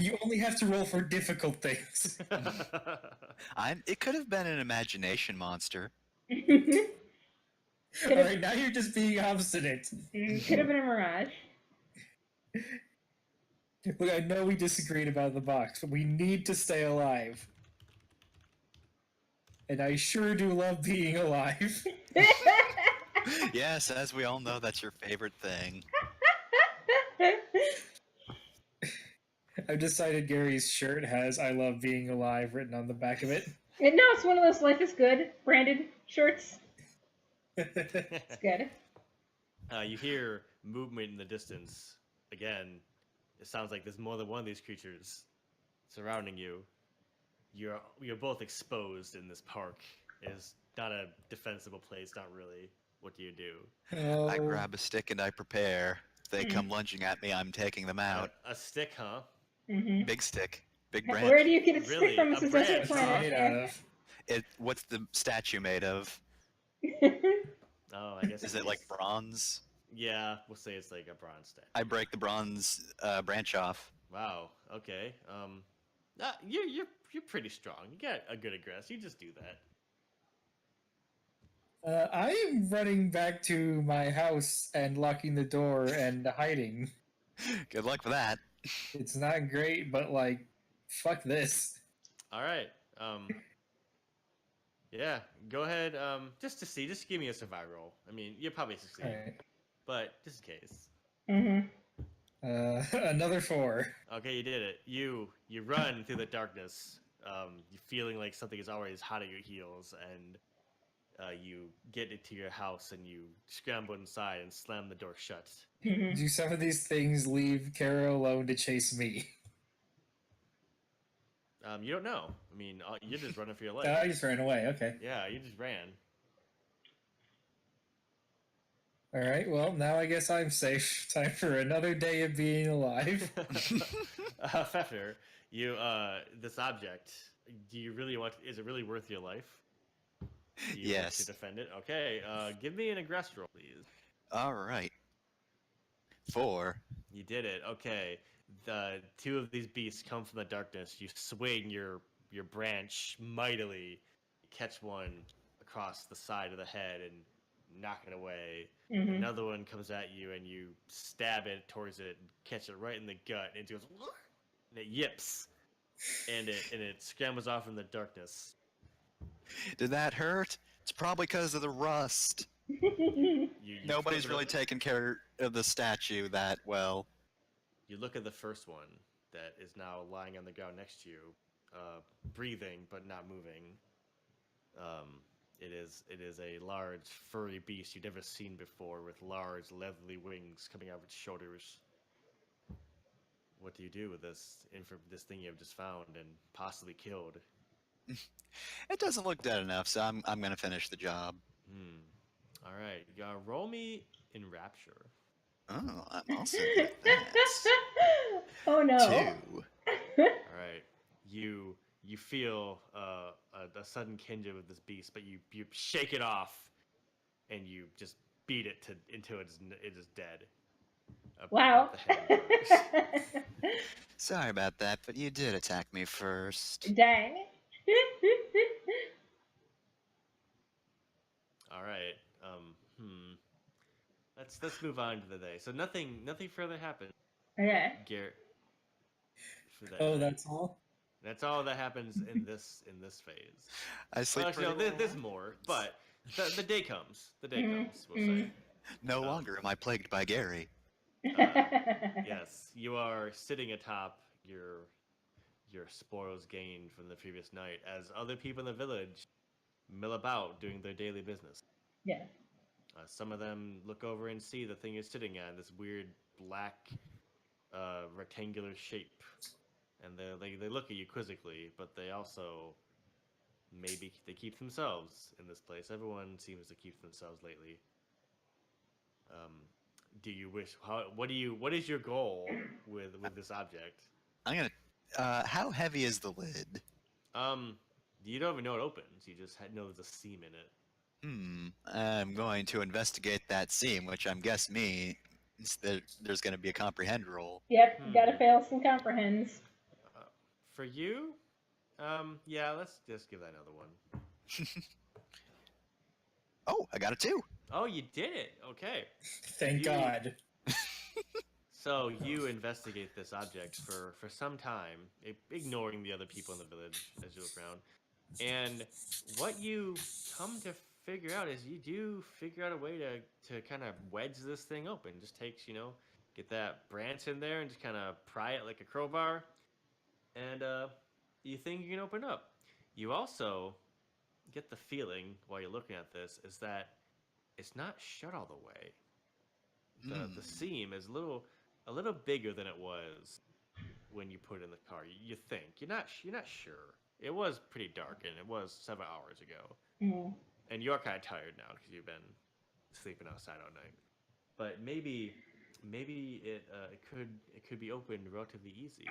You only have to roll for difficult things. It could have been an imagination monster. Alright, now you're just being obstinate. Could have been a mirage. Look, I know we disagreed about the box, but we need to stay alive. And I sure do love being alive. Yes, as we all know, that's your favorite thing. I've decided Gary's shirt has "I love being alive" written on the back of it. No, it's one of those "Life is Good" branded shirts. It's good. You hear movement in the distance. Again, it sounds like there's more than one of these creatures surrounding you. You're both exposed in this park. It is not a defensible place. Not really. What do you do? Oh. I grab a stick and I prepare. If they come lunging at me, I'm taking them out. A stick, huh? Big stick. Big branch. Where do you get a Really? stick from? A Since branch, that's What's it your made planet. out of? What's the statue made of? Oh, I guess. Is it like bronze? Yeah, we'll say it's like a bronze statue. I break the bronze branch off. Wow. Okay. You're pretty strong. You got a good aggress. You just do that. I am running back to my house and locking the door and hiding. Good luck with that. It's not great, but like, fuck this. All right. Yeah. Go ahead. Just give me a survival roll. I mean, you'll probably succeed, Alright. but just in case. Another 4. Okay, you did it. You run through the darkness. You feeling like something is always hot at your heels, and you get into your house and you scramble inside and slam the door shut. Do some of these things leave Kara alone to chase me? You don't know. I mean, you're just running for your life. I just ran away, okay. Yeah, you just ran. Alright, well, now I guess I'm safe. Time for another day of being alive. Pfeffer, you, this object, do you really want, is it really worth your life? Do you want Yes. to defend it? Okay, give me an aggress roll, please. Alright. 4. You did it. Okay. The 2 of these beasts come from the darkness. You swing your branch mightily, catch one across the side of the head and knock it away. Another one comes at you and you stab it towards it and catch it right in the gut, and it goes and it yips and it scrambles off in the darkness. Did that hurt? It's probably because of the rust. Nobody's really taken care of the statue that well. You look at the first one that is now lying on the ground next to you, breathing but not moving. It is a large furry beast you've never seen before, with large leathery wings coming out of its shoulders. What do you do with this thing you have just found and possibly killed? It doesn't look dead enough, so I'm gonna finish the job. All right, roll me in Rapture. Oh, I'm also good at that. Oh no. 2. All right, you feel a sudden kindred with this beast, but you shake it off, and you just beat it until it is dead. Wow. Sorry about that, but you did attack me first. Dang. All right. Let's move on to the day. So nothing further happened. Okay. Garrett. Oh, that's all? That's all that happens in this phase. I sleep Well, actually, pretty no, there's more, but the day comes. The day comes. We'll say. No longer am I plagued by Gary. Yes, you are sitting atop your spoils gained from the previous night, as other people in the village mill about doing their daily business. Yeah. Some of them look over and see the thing you're sitting at, this weird black rectangular shape, and they look at you quizzically, but they also maybe they keep themselves in this place. Everyone seems to keep themselves lately. Do you wish? What is your goal with this object? I'm gonna. How heavy is the lid? You don't even know it opens. You just know there's a seam in it. I'm going to investigate that seam, which I'm guessing means that there's going to be a comprehend roll. Yep, you gotta fail some comprehends. For you, yeah, let's just give that another one. Oh, I got a 2. Oh, you did it. Okay. Thank God. So you investigate this object for some time, ignoring the other people in the village as you look around. And what you come to figure out is you do figure out a way to kind of wedge this thing open. Just takes, get that branch in there and just kind of pry it like a crowbar. And you think you can open up. You also get the feeling while you're looking at this is that it's not shut all the way. The seam is a little bigger than it was when you put it in the car. You think you're not sure. It was pretty dark, and it was 7 hours ago. and you're kind of tired now because you've been sleeping outside all night. But maybe it could be opened relatively easy.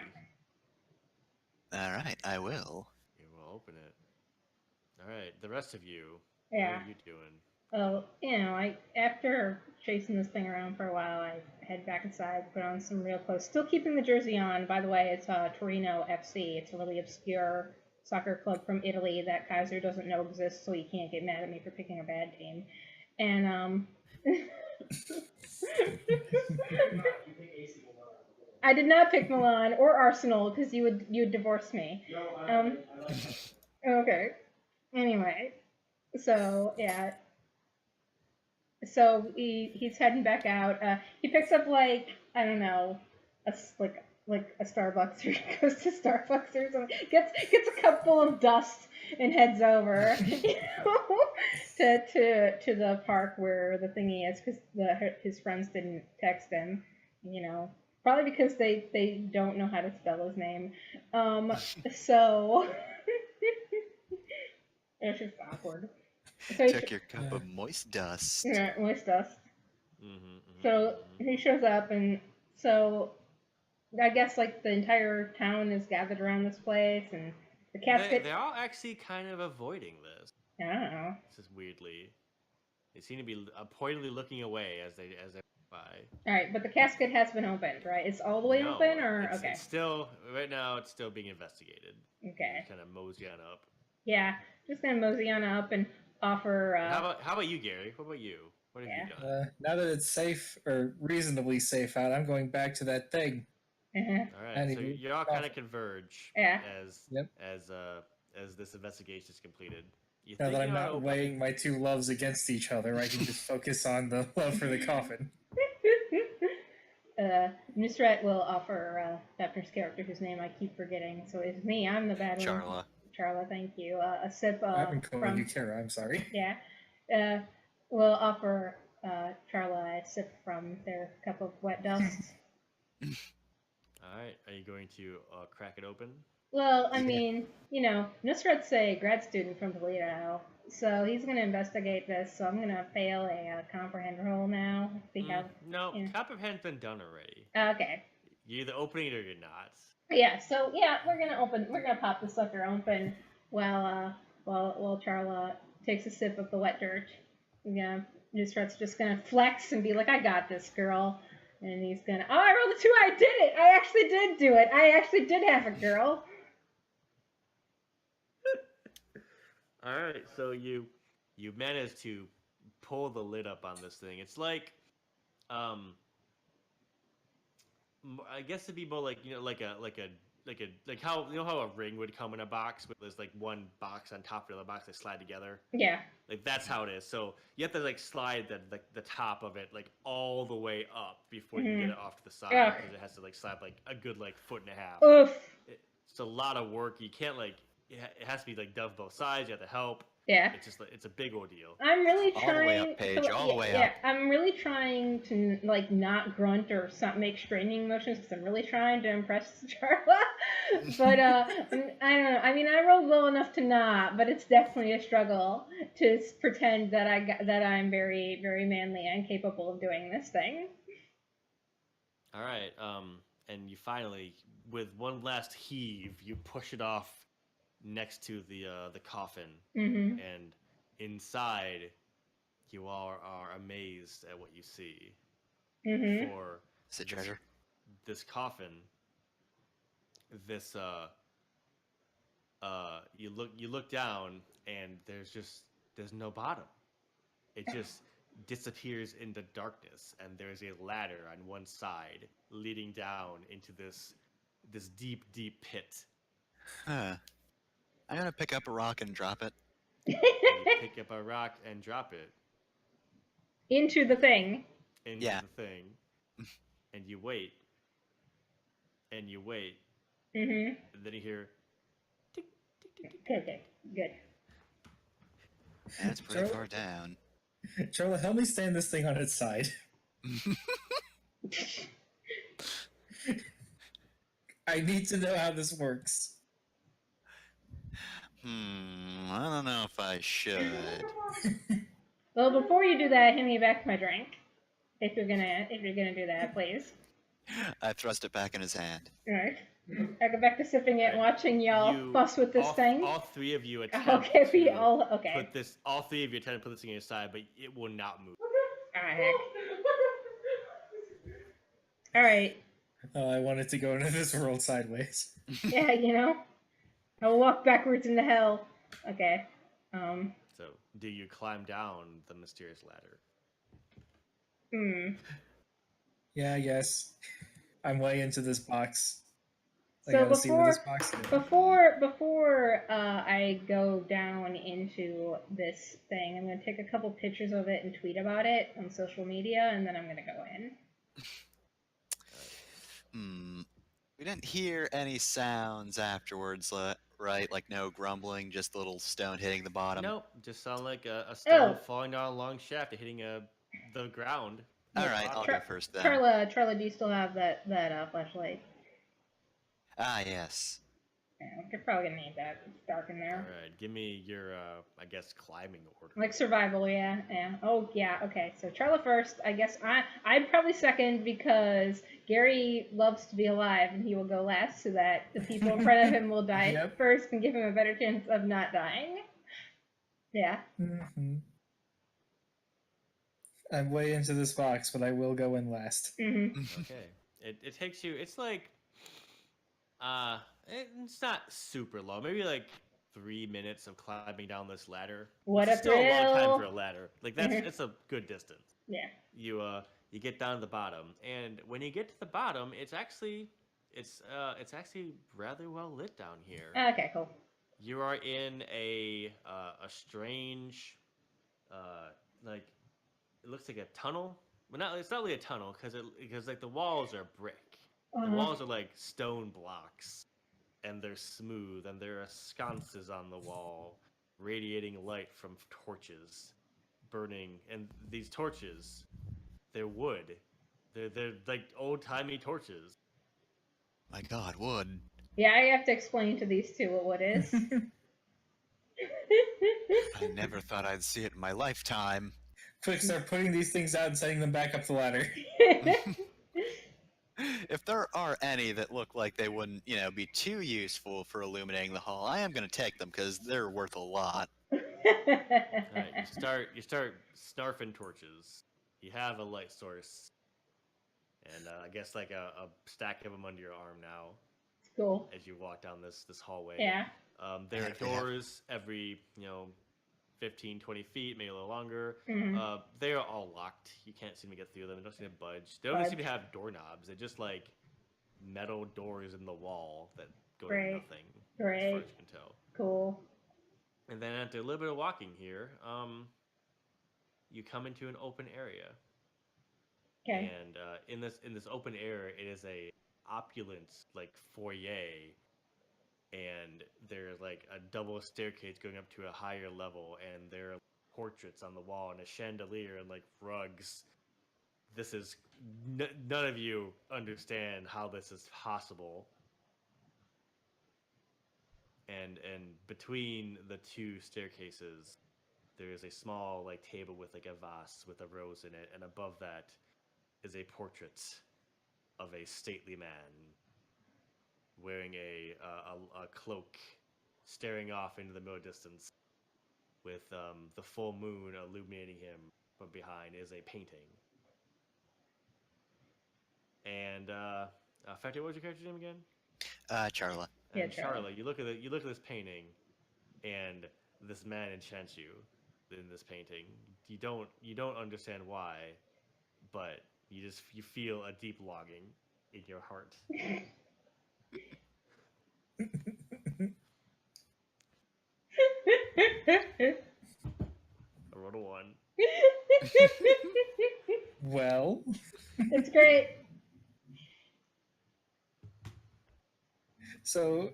All right, I will. You will open it. All right, the rest of you. Yeah. What are you doing? Oh, after chasing this thing around for a while, I head back inside, put on some real clothes. Still keeping the jersey on. By the way, it's Torino FC. It's a really obscure soccer club from Italy that Kaiser doesn't know exists, so he can't get mad at me for picking a bad team. And I did not pick Milan or Arsenal because you would divorce me. No, I like that. Okay. Anyway, so yeah. So he's heading back out. He picks up like I don't know, like a Starbucks, or he goes to Starbucks or something. Gets a cup full of dust and heads over to the park where the thingy is because his friends didn't text him. Probably because they don't know how to spell his name. So it's just awkward. So Check your cup of moist dust. Yeah, moist dust. Mm-hmm. So he shows up, and so I guess like the entire town is gathered around this place, and the casket. They're all actually kind of avoiding this. I don't know. This is weirdly. They seem to be pointedly looking away as they by. All right, but the casket has been opened, right? It's all the way open, or okay? It's still right now. It's still being investigated. Okay. Kind of mosey on up. Yeah, just gonna mosey on up and offer. How about you, Gary? What about you? What have you done? Now that it's safe or reasonably safe out, I'm going back to that thing. Uh-huh. All right, so you all kind of converge as this investigation is completed. Now that I'm not weighing my two loves against each other, I can just focus on the love for the coffin. Nusret will offer Daphne's character, whose name I keep forgetting, so it's me. I'm the bad one. Charla, thank you. A sip I've been calling you Kara, I'm sorry. Yeah. We'll offer Charla a sip from their cup of wet dust. Alright, are you going to crack it open? Well, I mean, Nusret's a grad student from Toledo, so he's going to investigate this, so I'm going to fail a comprehend roll now. No, comprehend's been done already. Okay. You're either opening it or you're not. Yeah, so we're gonna pop the sucker open while Charla takes a sip of the wet dirt. Yeah, Nusret's just gonna flex and be like, "I got this, girl," and he's gonna, "Oh, I rolled a 2. I did it. I actually did do it. I actually did have a girl." All right, so you managed to pull the lid up on this thing. It's like, I guess it'd be more like like how how a ring would come in a box, but there's like one box on top of the other box that slide together. Yeah. Like that's how it is. So you have to like slide the top of it like all the way up before you get it off to the side because it has to like slide like a good like 1.5 feet. Oof. It's a lot of work. You can't like it has to be like done both sides. You have to help. Yeah. It's just like it's a big ordeal. I'm really trying all the way up, Paige, all the way up. I'm really trying to like not grunt or make straining motions because I'm really trying to impress Charla. But I don't know. I mean, I rolled low enough to not, but it's definitely a struggle to pretend that I'm very, very manly and capable of doing this thing. All right. And you finally, with one last heave, you push it off next to the coffin, and inside you all are amazed at what you see. For it's a treasure. This coffin, this you look down and there's no bottom. It just disappears into darkness, and there's a ladder on one side leading down into this deep pit. Huh. I'm gonna pick up a rock and drop it. You pick up a rock and drop it into the thing. Into the thing, and you wait. And you wait. And then you hear. Tick, tick, tick, tick. Okay, good. That's pretty far down. Charla, help me stand this thing on its side. I need to know how this works. I don't know if I should. Well, before you do that, hand me back my drink. If you're gonna do that, please. I thrust it back in his hand. All right. I go back to sipping it and watching y'all fuss with this thing. All three of you attempt okay, we to all okay. put this. All three of you attempt to put this thing aside, but it will not move. Ah, heck. All right. Oh, I wanted to go into this world sideways. Yeah, you know. I'll walk backwards into hell. Okay. So, do you climb down the mysterious ladder? Yeah, I guess. I'm way into this box. I So gotta see where this box is. before I go down into this thing, I'm gonna take a couple pictures of it and tweet about it on social media, and then I'm gonna go in. We didn't hear any sounds afterwards, right? Like no grumbling, just a little stone hitting the bottom. Nope, just sound like a stone falling down a long shaft and hitting the ground. All right, I'll go first then. Charla, do you still have that flashlight? Ah, yes. Yeah, you're probably gonna need that. It's dark in there. All right, give me your, I guess, climbing order. Like survival, yeah. Oh, yeah. Okay, so Charla first. I guess I'd probably second because Gary loves to be alive and he will go last, so that the people in front of him will die first and give him a better chance of not dying. Yeah. I'm way into this box, but I will go in last. Okay. It takes you. It's like, it's not super long. Maybe like 3 minutes of climbing down this ladder. What a still thrill! a long time for a ladder. Like it's a good distance. Yeah. You get down to the bottom, and when you get to the bottom, it's actually rather well lit down here. Okay, cool. You are in a strange, like it looks like a tunnel. Well, it's not really a tunnel because like the walls are brick. The walls are like stone blocks, and they're smooth, and there are sconces on the wall, radiating light from torches, burning. And these torches, they're wood. They're like old-timey torches. My God, wood. Yeah, I have to explain to these two what wood is. I never thought I'd see it in my lifetime. Quick, start putting these things out and setting them back up the ladder. If there are any that look like they wouldn't, be too useful for illuminating the hall, I am going to take them because they're worth a lot. All right, you start snarfing torches. You have a light source, and I guess like a stack of them under your arm now. Cool. As you walk down this hallway. Yeah. There are doors every 15, 20 feet, maybe a little longer. They are all locked. You can't seem to get through them. They don't seem to budge. They don't seem to have doorknobs. They're just like metal doors in the wall that go to nothing. Right. As far as you can tell. Cool. And then after a little bit of walking here, you come into an open area. Okay. And in this open area, it is a opulent like foyer. And there's like a double staircase going up to a higher level, and there are portraits on the wall and a chandelier and like rugs. This is none of you understand how this is possible. And between the two staircases, there is a small like table with like a vase with a rose in it, and above that is a portrait of a stately man wearing a cloak, staring off into the middle distance, with the full moon illuminating him from behind, is a painting. And Fatty, what was your character's name again? Charla. Yeah, Charla. You look at this painting, and this man enchants you in this painting. You don't understand why, but you feel a deep longing in your heart. I rolled a 1. Well, it's great. So,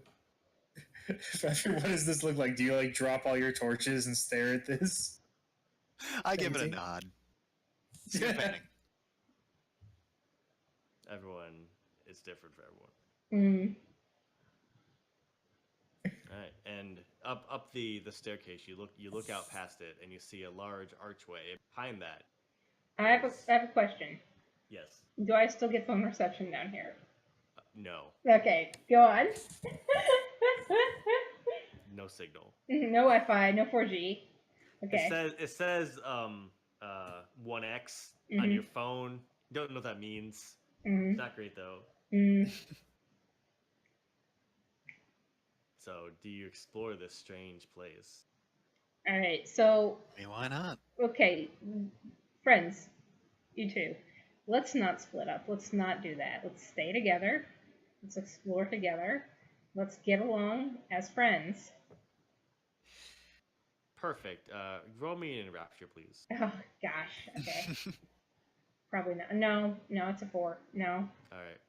what does this look like? Do you like drop all your torches and stare at this? I give it a nod. It's a good painting. Everyone, it's different for everyone. All right, and up the staircase. You look out past it, and you see a large archway. Behind that, I have a question. yes. Do I still get phone reception down here? No. Okay, go on. No signal. No Wi-Fi, no 4G. Okay. It says 1x on your phone. Don't know what that means. It's not great though. So, do you explore this strange place? All right. So. I mean, why not? Okay, friends, you two. Let's not split up. Let's not do that. Let's stay together. Let's explore together. Let's get along as friends. Perfect. Roll me an rapture, please. Oh gosh. Okay. Probably not. No, it's a 4. No. All right.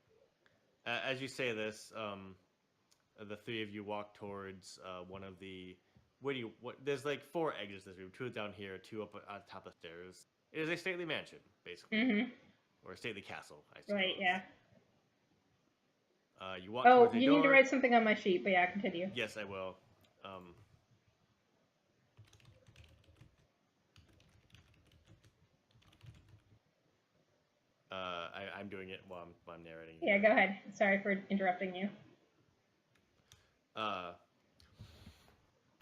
As you say this, the three of you walk towards one of the. There's like 4 exits to this room. 2 down here, 2 up on top of the stairs. It is a stately mansion, basically, or a stately castle, I suppose. Right. Yeah. You walk towards the you door. need to write something on my sheet, but yeah, continue. Yes, I will. I'm doing it while I'm narrating. Yeah, go ahead. Sorry for interrupting you.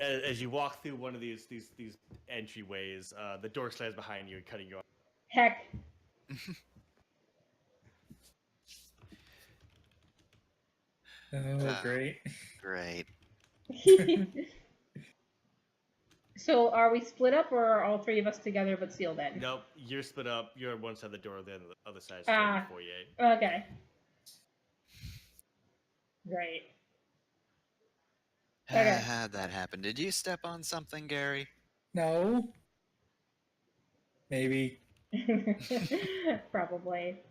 As you walk through one of these entryways, the door slams behind you and cutting you off. Heck. Oh, great. Great. So are we split up, or are all 3 of us together but sealed in? Nope, you're split up. You're on one side of the door, then the other side is the foyer. Okay. Great. Okay. How'd that happen? Did you step on something, Gary? No. Maybe. Probably.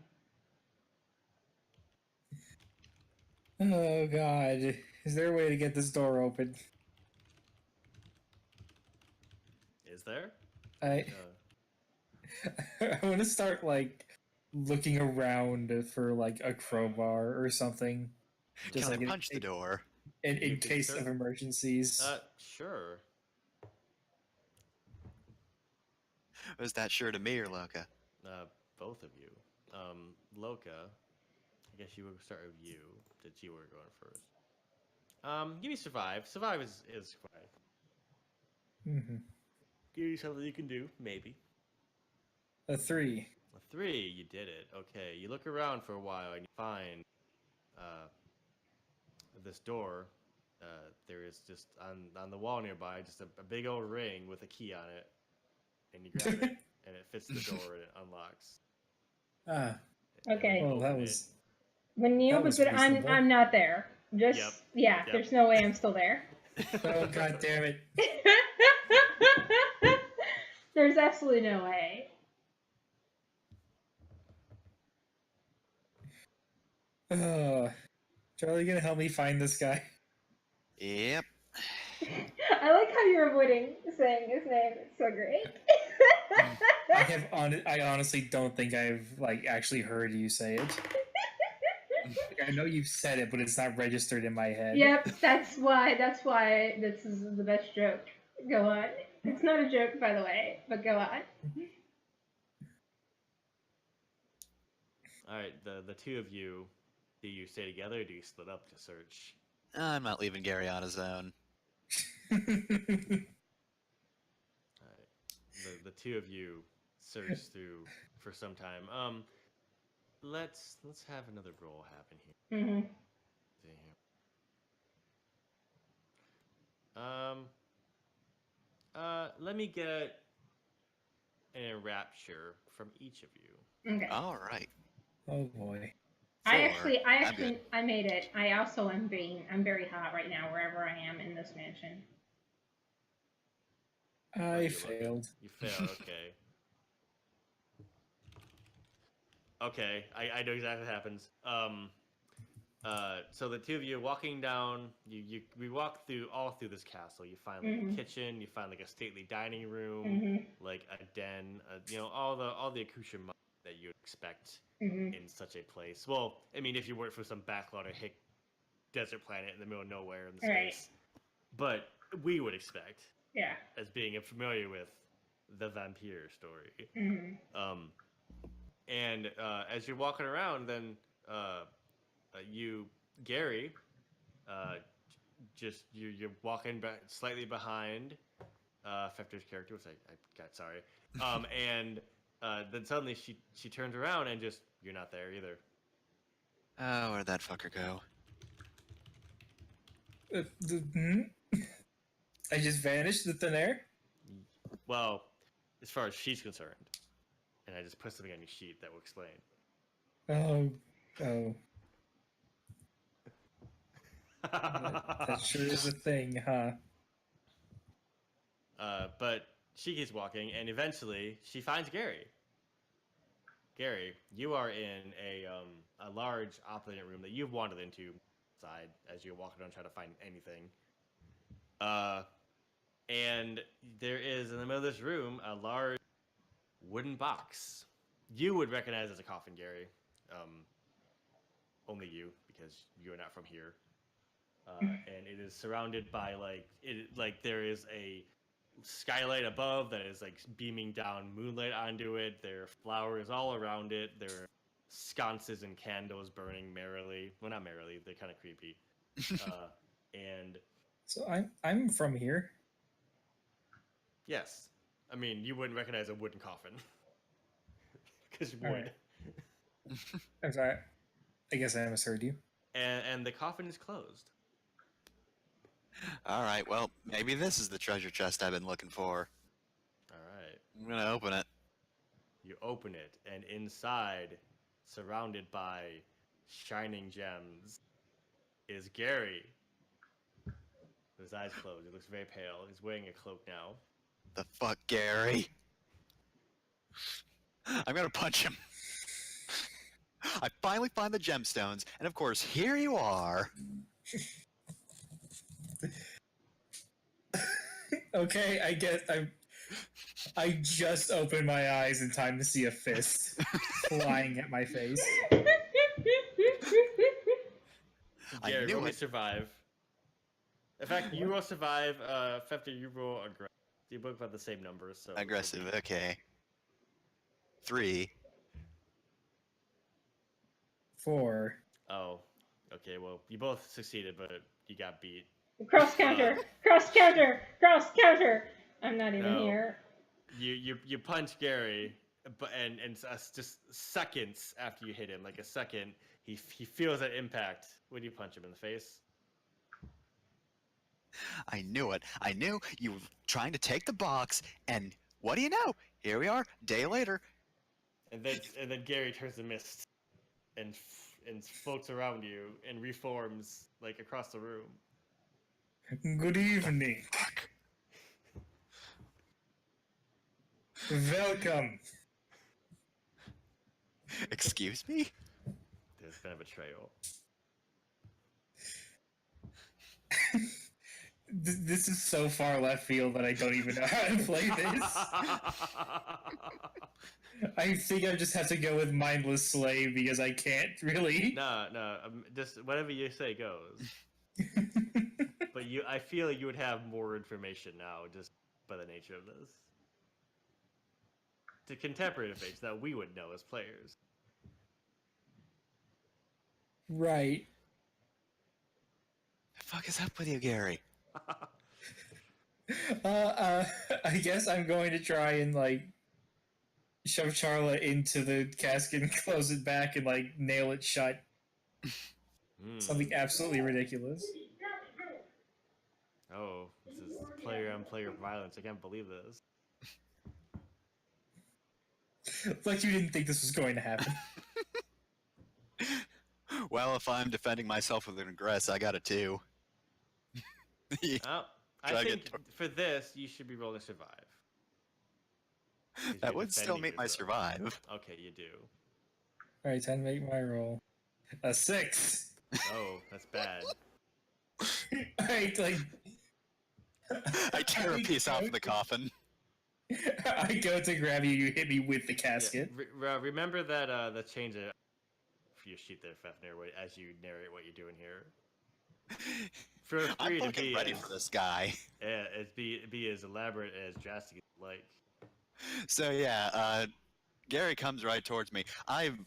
Oh God. Is there a way to get this door open? Is there? I want to start like looking around for like a crowbar or something. Just like punch the door. In case of emergencies. Sure. Was that sure to me or Loka? Both of you. Loka, I guess you would start with you, since you were going first. Give me survive. Survive is survive. Mm-hmm. Give you something you can do, maybe. A 3. A 3, you did it. Okay, you look around for a while and you find this door. There is just on the wall nearby, just a big old ring with a key on it, and you grab it, and it fits the door and it unlocks. Okay. Well, that was. When Neil was it, I'm not there. Just Yep. There's no way I'm still there. Oh God damn it! There's absolutely no way. Charlie, gonna help me find this guy? Yep. I like how you're avoiding saying his name. It's so great. I honestly don't think I've like actually heard you say it. I know you've said it, but it's not registered in my head. Yep, that's why this is the best joke. Go on. It's not a joke, by the way, but go on. All right, the 2 of you, do you stay together or do you split up to search? I'm not leaving Gary on his own. All right, the 2 of you search through for some time. Let's have another roll happen here. Mm-hmm. Let me get a rapture from each of you. Okay. All right. Oh boy. I made it. I also I'm very hot right now wherever I am in this mansion. I failed. You failed. Okay. Okay, I know exactly what happens. So the 2 of you walking down, we walk all through this castle. You find like a kitchen, you find like a stately dining room, like a den, all the accoutrements that you'd expect in such a place. Well, I mean, if you work for some backwater hick desert planet in the middle of nowhere in the space. But we would expect. Yeah. As being familiar with the vampire story. Mm-hmm. And as you're walking around, then Gary, you're walking slightly behind Fefter's character, which I got sorry. And then suddenly she turns around and just you're not there either. Oh, where'd that fucker go? I just vanished into thin air? Well, as far as she's concerned. And I just put something on your sheet that will explain. Oh. That sure is a thing, huh? But she keeps walking, and eventually she finds Gary. Gary, you are in a large opulent room that you've wandered into side as you're walking around trying to find anything. And there is in the middle of this room a large wooden box. You would recognize as a coffin, Gary. Only you, because you are not from here. And it is surrounded by there is a skylight above that is like beaming down moonlight onto it. There are flowers all around it. There are sconces and candles burning merrily. Well, not merrily. They're kind of creepy. And so I'm from here. Yes, I mean you wouldn't recognize a wooden coffin because you would. Right. I'm sorry. I guess I misheard you. And the coffin is closed. All right, well, maybe this is the treasure chest I've been looking for. All right. I'm gonna open it. You open it, and inside, surrounded by shining gems, is Gary. With his eyes closed. He looks very pale. He's wearing a cloak now. The fuck, Gary? I'm gonna punch him. I finally find the gemstones, and of course, here you are. Okay, I guess I just opened my eyes in time to see a fist flying at my face. Gary, roll me survive. In fact, you roll survive. Fefter, you roll aggressive. You both have the same numbers, so Aggressive, okay. 3. 4. Oh, okay. Well, you both succeeded, but you got beat. Cross counter, cross counter, cross counter. I'm not even here. You punch Gary, but and just seconds after you hit him, like a second, he feels that impact. When you punch him in the face. I knew it. I knew you were trying to take the box, and what do you know? Here we are, day later. And then Gary turns to mist, and floats around you and reforms like across the room. Good evening. Welcome. Excuse me? There's been a betrayal. This is so far left field that I don't even know how to play this. I think I just have to go with Mindless Slave because I can't really. No, just whatever you say goes. But I feel like you would have more information now just by the nature of this. To contemporary information that we would know as players. Right. The fuck is up with you, Gary? I guess I'm going to try and shove Charla into the casket and close it back and nail it shut. Something absolutely ridiculous. Oh, this is player-on-player violence. I can't believe this. Like you didn't think this was going to happen. Well, if I'm defending myself with an aggress, I got a 2. I think for this, you should be rolling survive. That would still meet my survive. Okay, you do. Alright, time to make my roll. A 6! Oh, that's bad. Alright, I tear a piece off the coffin. I go to grab you, you hit me with the casket. Yeah, remember that the change for your sheet there, Fefner, as you narrate what you're doing here. I'm fucking ready for this guy. Yeah, be as elaborate as drastic as you like. So yeah, Gary comes right towards me. I've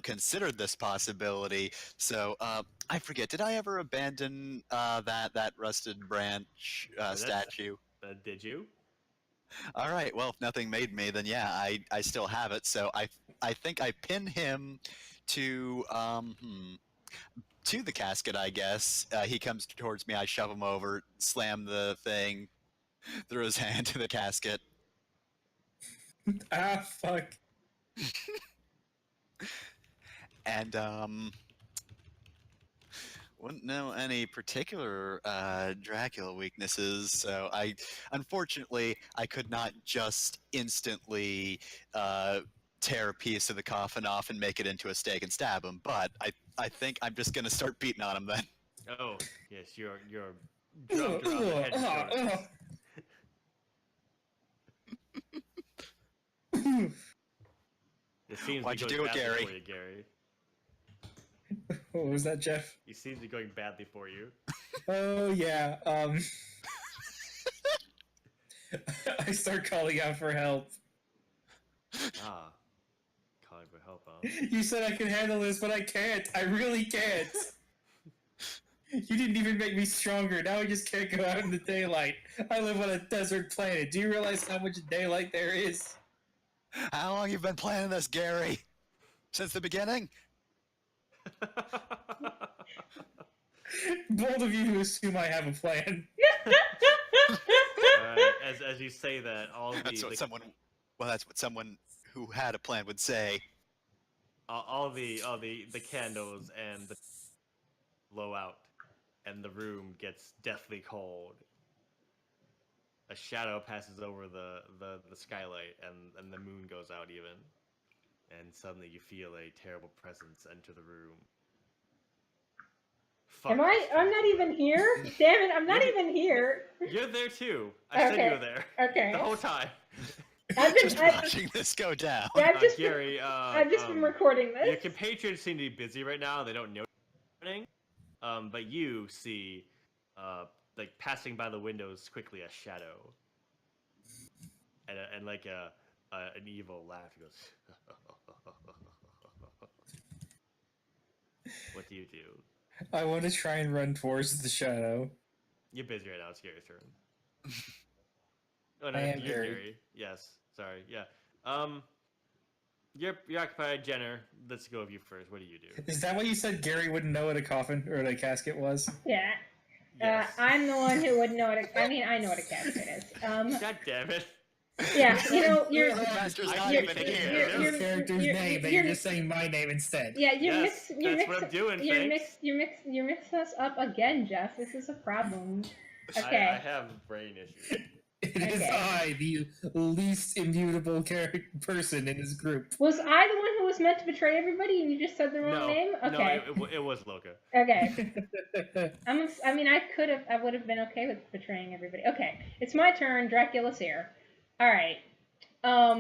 considered this possibility. So I forget. Did I ever abandon that rusted branch statue? Did you? All right. Well, if nothing made me, then yeah, I still have it. So I think I pin him to to the casket. I guess he comes towards me. I shove him over, slam the thing, throw his hand to the casket. Ah, fuck. And wouldn't know any particular Dracula weaknesses, so unfortunately I could not just instantly tear a piece of the coffin off and make it into a stake and stab him. But I think I'm just gonna start beating on him then. Oh yes, you're drugged around the head and shoulders. It seems Why'd to you be do going it, badly Gary? for you, Gary. What was that, Jeff? It seems to be going badly for you. Oh yeah. I start calling out for help. Ah, calling for help, huh? You said I could handle this, but I can't. I really can't. You didn't even make me stronger. Now I just can't go out in the daylight. I live on a desert planet. Do you realize how much daylight there is? How long you been planning this, Gary? Since the beginning? Bold of you to assume I have a plan. As you say that, That's what someone who had a plan would say. All the candles and the blow out, and the room gets deathly cold. A shadow passes over the skylight, and the moon goes out even. And suddenly you feel a terrible presence enter the room. I'm not even here? Damn it, I'm not even here. You're there too. I said you were there. Okay. The whole time. I've been watching this go down. Gary, I've just been recording this. Your compatriots seem to be busy right now. They don't know what's happening. But you see, like passing by the windows quickly, a shadow, and like an evil laugh. He goes, "What do you do?" I want to try and run towards the shadow. You're busy right now. It's Gary's turn. Oh no, I am you're Gary. Gary. Yes. Sorry. Yeah. You're occupied, Jenner. Let's go with you first. What do you do? Is that why you said Gary wouldn't know what a coffin or a casket was? Yeah. Yes. I'm the one who would know what I mean, I know what a casket is. God damn it. Yeah, you know, Your character's name, but you're just saying my name instead. Yeah, That's what I'm doing, thanks. You mix us up again, Jeff. This is a problem. Okay. I have brain issues. It is I, the least immutable person in this group. Was I the one who was meant to betray everybody, and you just said the wrong name? Okay. No, it was Loka. Okay. I would have been okay with betraying everybody. Okay, it's my turn. Dracula's here. All right. I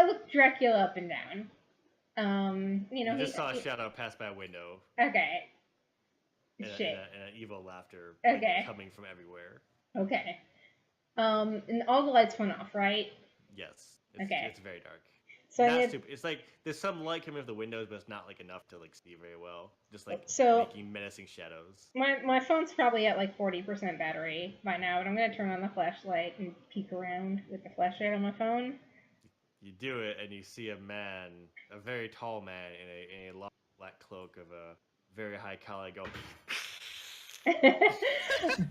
looked Dracula up and down. You just saw a shadow pass by a window. Okay. And an evil laughter coming from everywhere. Okay. And all the lights went off, right? Yes. It's very dark. So it's like there's some light coming from the windows, but it's not like enough to like see very well. Just like making menacing shadows. My phone's probably at like 40% battery by now, but I'm gonna turn on the flashlight and peek around with the flashlight on my phone. You do it, and you see a man, a very tall man, in a long black cloak of a very high collar. Go.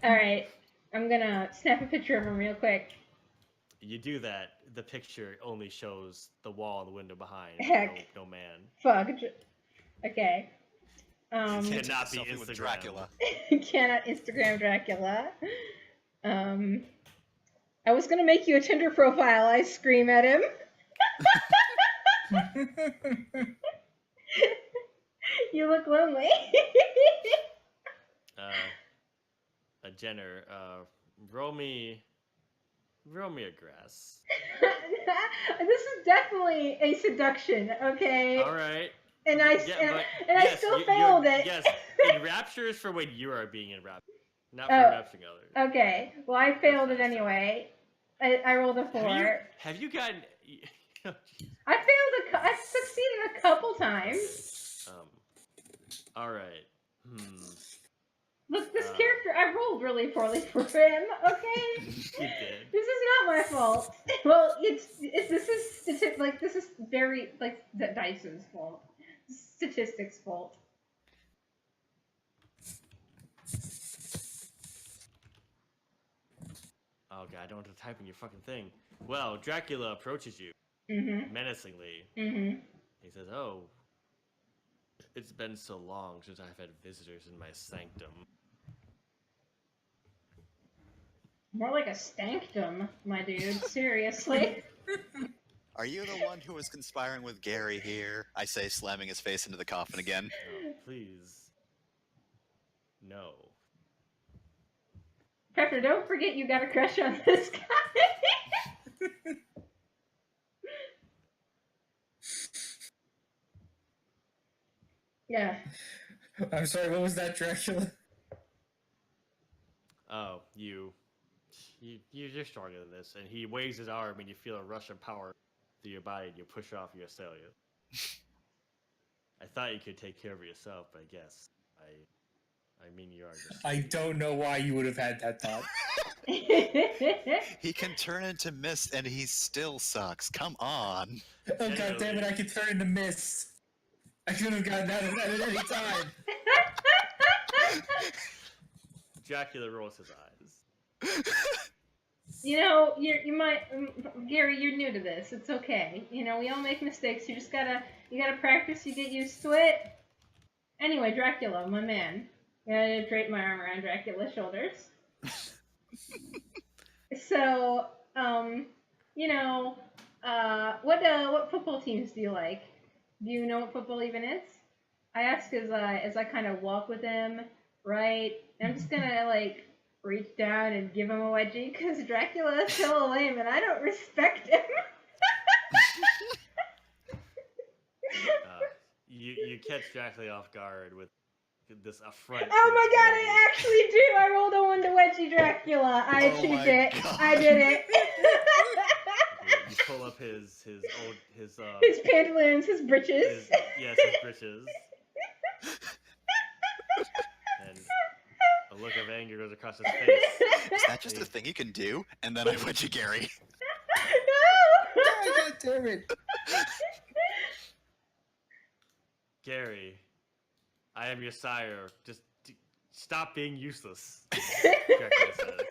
All right, I'm gonna snap a picture of him real quick. You do that. The picture only shows the wall and the window behind. Heck. No man. Fuck. Okay. Cannot be Instagram. Dracula. Cannot Instagram Dracula. I was gonna make you a Tinder profile. I scream at him. You look lonely. Jenner, roll me a grass. This is definitely a seduction, okay? All right. And I still failed it. Yes, enrapture is for when you are being enraptured, not for enrapturing others. Okay, well I failed it anyway. I rolled a 4. Have you gotten? I've succeeded a couple times. All right. Look, this character, I rolled really poorly for him. Okay. You did. This is not my fault. Well, this is very like the dice's fault. Statistics' fault. Oh god, I don't have to type in your fucking thing. Well, Dracula approaches you menacingly. He says, "Oh, it's been so long since I've had visitors in my sanctum." More like a stankdom, my dude. Seriously. Are you the one who was conspiring with Gary here? I say, slamming his face into the coffin again. Oh, please. No. Pepper, don't forget you got a crush on this guy. Yeah. I'm sorry, what was that, Dracula? Oh, you're stronger than this. And he waves his arm, and you feel a rush of power through your body, and you push off your assailant. I thought you could take care of yourself, but I guess I mean, you are just... I don't know why you would have had that thought. He can turn into mist, and he still sucks. Come on. Oh god damn it! I can turn into mist. I could have gotten out of that at any time. Dracula rolls his eyes. You know, you might, Gary. You're new to this. It's okay. You know, we all make mistakes. You gotta practice. You get used to it. Anyway, Dracula, my man. I'm gonna drape my arm around Dracula's shoulders. So, you know, what football teams do you like? Do you know what football even is? I ask as I kind of walk with him, right? And I'm just gonna like reach down and give him a wedgie because Dracula is so lame and I don't respect him. You catch Dracula off guard with this affront. Oh my god, I actually do! I rolled a 1 to wedgie Dracula. I achieved it. God. I did it. You pull up his pantaloons, his breeches. His breeches. And a look of anger goes across his face. Is that just a thing you can do? And then I went to Gary. No! God damn it. Gary, I am your sire. Just stop being useless. Dracula says.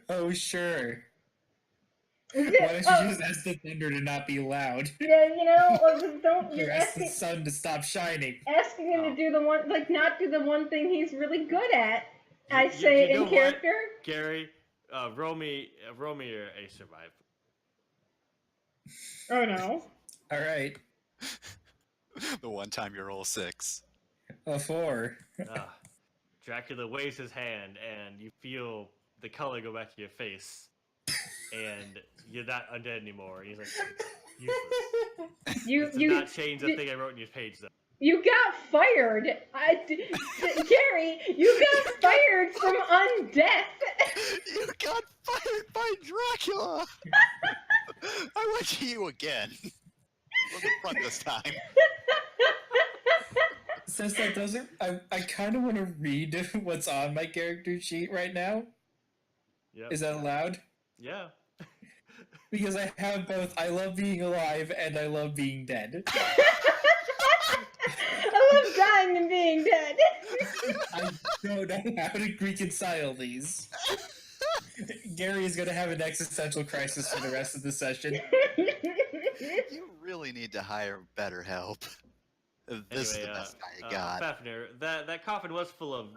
Oh, sure. Why don't you just ask the thunder to not be loud? Yeah, you know, don't. Or ask the sun to stop shining. Asking him to do the one, like, not do the one thing he's really good at. I say in character. What? Gary, roll me a survive. Oh no. All right. The one time you roll 6. A 4. Dracula waves his hand, and you feel the color go back to your face, and you're not undead anymore. And he's like, useless. You does not change the thing I wrote in your page, though. You got fired. Gary, you got fired from undeath. You got fired by Dracula. I went to you again. From the front this time. Since that doesn't, I kind of want to read what's on my character sheet right now. Yep. Is that allowed? Yeah. Because I have both. I love being alive and I love being dead. I love dying and being dead. I don't know how to reconcile these. Gary is going to have an existential crisis for the rest of the session. You really need to hire better help. This is the best guy you got. Fafnir, that coffin was full of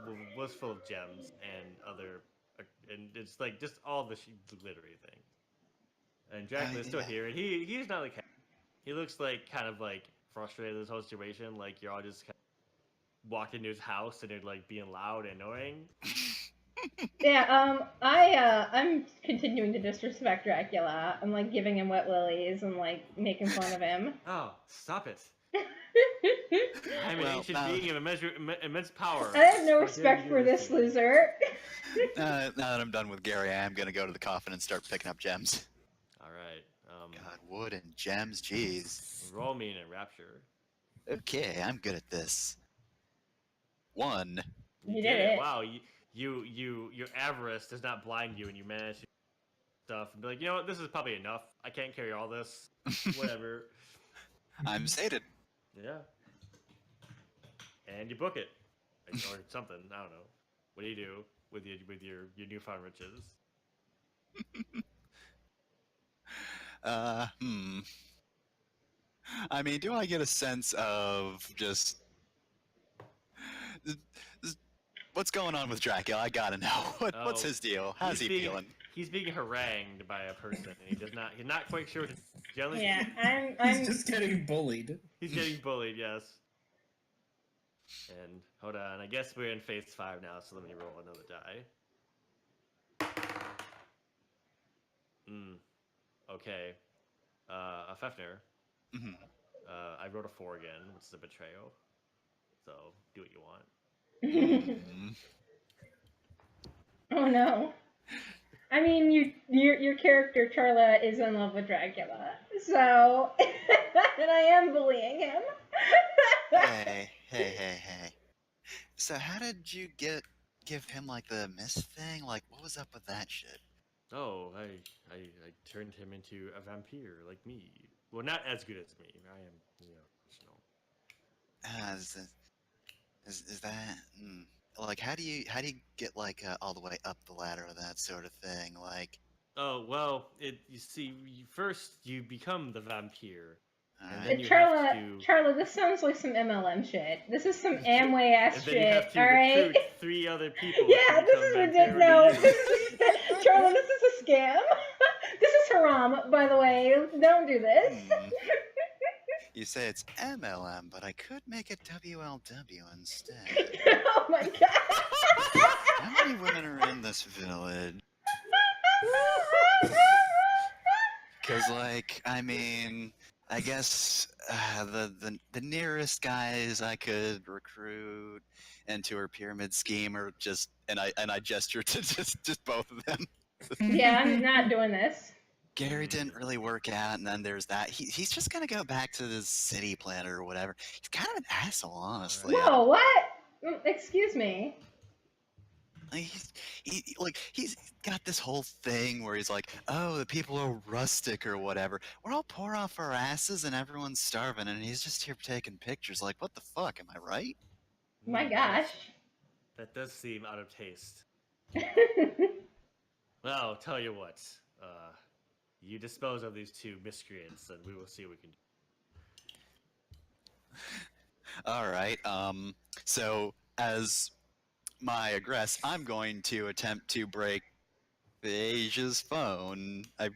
gems and other, and it's like just all the glittery things. And Dracula's still here, and he's not like, he looks like kind of like frustrated with this whole situation. Like you're all just kind of walking into his house and they're like being loud and annoying. Yeah, I'm continuing to disrespect Dracula. I'm like giving him wet willies and like making fun of him. Oh, stop it! I'm an Well, ancient being of immense power. I have no How dare respect you for do this to me? loser. now that I'm done with Gary, I am gonna go to the coffin and start picking up gems. All right. God, wood and gems, jeez. Roll me in a rapture. Okay, I'm good at this. 1. You did it. Wow, your avarice does not blind you, and you manage to stuff and be like, you know what, this is probably enough. I can't carry all this. Whatever. I'm sated. Yeah. And you book it, or something. I don't know. What do you do with your newfound riches? I mean, do I get a sense of just what's going on with Dracula? I gotta know. What's his deal? How's he feeling? He's being harangued by a person, and he's not quite sure. Yeah, I'm. He's just getting bullied. He's getting bullied, yes. And hold on, I guess we're in phase 5 now, so let me roll another die. Okay. A Fefner. Mm-hmm. I wrote a 4 again, which is a betrayal. So do what you want. Oh no. I mean, your character Charla is in love with Dracula, so and I am bullying him. Hey. So how did you give him like the mist thing? Like, what was up with that shit? Oh, I turned him into a vampire like me. Well, not as good as me. I am, Is that like how do you get like all the way up the ladder or that sort of thing? Like, oh well, you see, first you become the vampire. And then you Charla, this sounds like some MLM shit. This is some Amway ass shit. You have to recruit 3 other people. Yeah, this is ridiculous. No, Charla, this is a scam. This is haram, by the way. Don't do this. You say it's MLM, but I could make it WLW instead. Oh my god. How many women are in this village? Because, like, I mean, I guess the nearest guys I could recruit into her pyramid scheme are just, and I gesture to just both of them. Yeah, I'm not doing this. Gary didn't really work out, and then there's that. He's just gonna go back to the city planner or whatever. He's kind of an asshole, honestly. Whoa, what? Excuse me. He's got this whole thing where he's like, oh, the people are rustic or whatever. We're all poor off our asses and everyone's starving, and he's just here taking pictures. Like, what the fuck? Am I right? My gosh. That does seem out of taste. Well, tell you what. You dispose of these 2 miscreants, and we will see what we can do. All right. So as my aggress, I'm going to attempt to break Asia's phone. I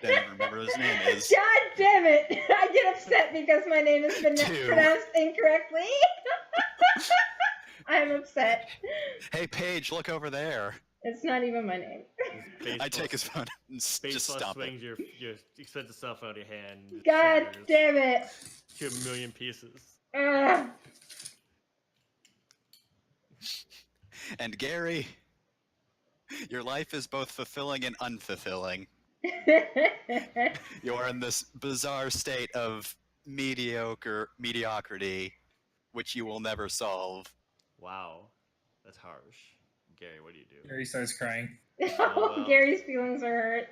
don't remember what his name is. God damn it! I get upset because my name has been pronounced incorrectly. I'm upset. Hey, Paige, look over there. It's not even my name. I take his phone and just stop swings it. your expensive cell phone in your hand. God damn it! To a million pieces. And Gary, your life is both fulfilling and unfulfilling. You're in this bizarre state of mediocrity, which you will never solve. Wow, that's harsh. Gary, what do you do? Gary starts crying. Oh, Gary's feelings are hurt.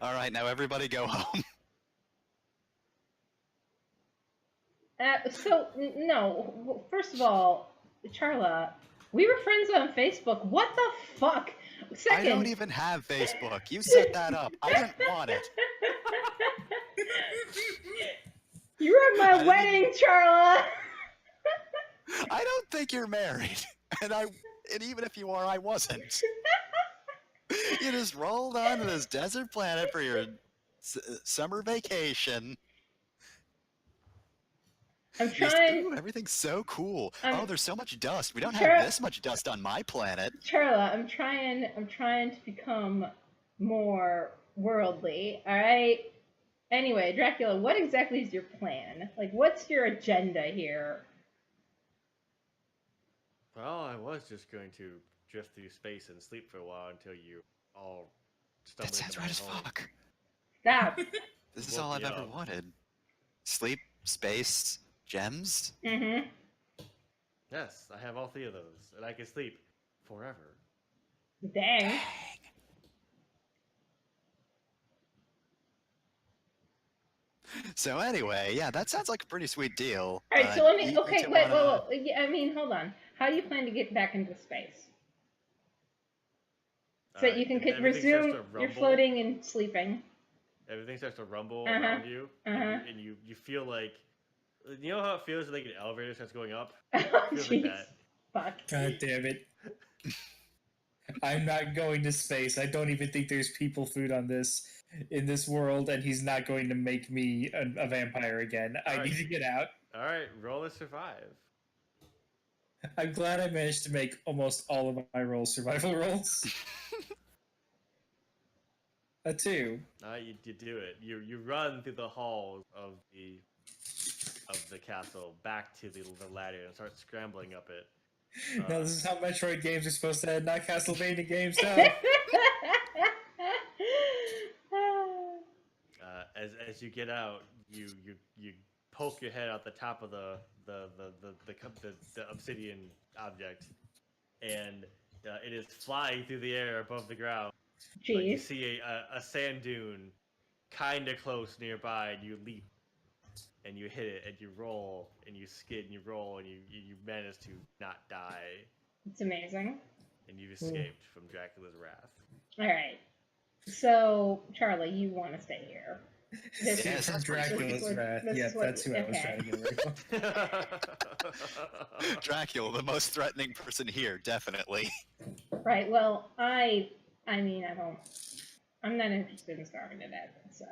All right, now everybody go home. No. First of all, Charla, we were friends on Facebook. What the fuck? Second, I don't even have Facebook. You set that up. I didn't want it. You were at my wedding, Charla. I don't think you're married, and even if you are, I wasn't. You just rolled onto this desert planet for your summer vacation. I'm trying. Ooh, everything's so cool. Oh, there's so much dust. We don't Char- have this much dust on my planet. Charla, I'm trying to become more worldly. All right. Anyway, Dracula, what exactly is your plan? Like, what's your agenda here? Well, I was just going to drift through space and sleep for a while until you all stumbled That sounds into right my as home. fuck. Stop. This is all I've ever wanted. Sleep, space, gems. Mm-hmm. Yes, I have all 3 of those, and I can sleep forever. Dang. So anyway, yeah, that sounds like a pretty sweet deal. All right, so let me. Okay, wait. wanna... I mean, hold on. How do you plan to get back into space? So you can resume your floating and sleeping. Everything starts to rumble around you, and you feel like, you know how it feels like an elevator starts going up? Oh, it feels like that. Fuck. God damn it. I'm not going to space. I don't even think there's people food in this world, and he's not going to make me a vampire again. I need to get out. Alright, roll to survive. I'm glad I managed to make almost all of my survival rolls. A 2. You do it. You run through the halls of the castle back to the ladder and start scrambling up it. No, this is how Metroid games are supposed to end, not Castlevania games. No. As you get out, you poke your head out the top of the obsidian object, and it is flying through the air above the ground. Jeez. You see a sand dune kind of close nearby, and you leap and you hit it and you roll and you skid and you roll and you manage to not die. It's amazing. And you've escaped from Dracula's wrath. All right. So, Charlie, you want to stay here? Yes, from Dracula's wrath. Yeah, that's who I was trying to get away from. Dracula, the most threatening person here, definitely. Right. Well, I'm not interested in starving to death. So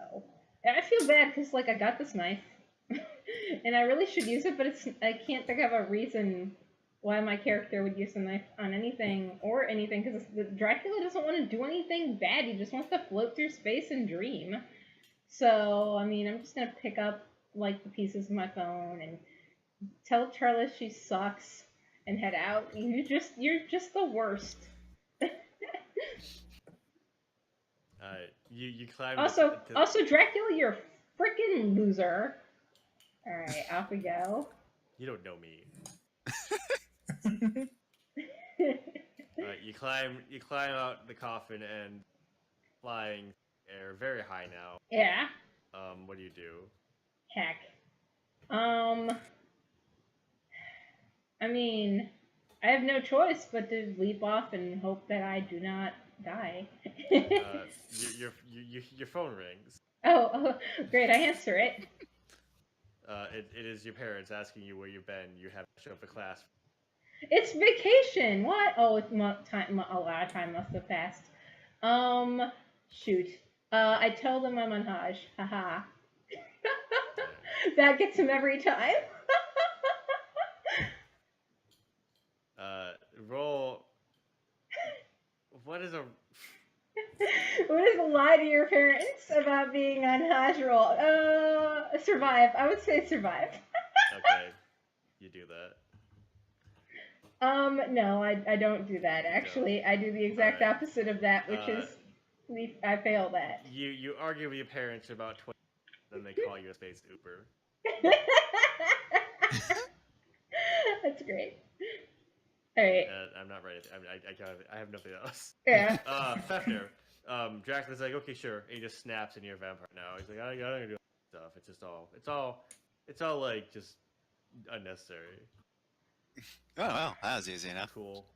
I feel bad because I got this knife, and I really should use it, but I can't think of a reason why my character would use the knife on anything because Dracula doesn't want to do anything bad. He just wants to float through space and dream. So, I'm just gonna pick up, the pieces of my phone and tell Charlotte she sucks and head out. You're just the worst. You climb. Also, Dracula, you're a freaking loser. All right, off we go. You don't know me. You climb out the coffin and flying air very high now. Yeah. What do you do? Heck. I have no choice but to leap off and hope that I do not die. Your phone rings. Oh, great! I answer it. It is your parents asking you where you've been. You have to show up for class. It's vacation. What? Oh, a lot of time must have passed. Shoot. I tell them I'm on Hajj. Haha. That gets him every time. Roll. What is a lie to your parents about being on Hajj roll? Survive. I would say survive. Okay. You do that. No, I don't do that. Actually, I do the exact opposite of that, which is I fail that. You argue with your parents about 20, then they call you a space Uber. That's great. All right. I'm not ready. I have nothing else. Yeah. Fefner. Dracula's like, okay, sure. And he just snaps, and you're a vampire now. He's like, I don't do stuff. It's all like just unnecessary. Oh well, that was easy enough. Cool.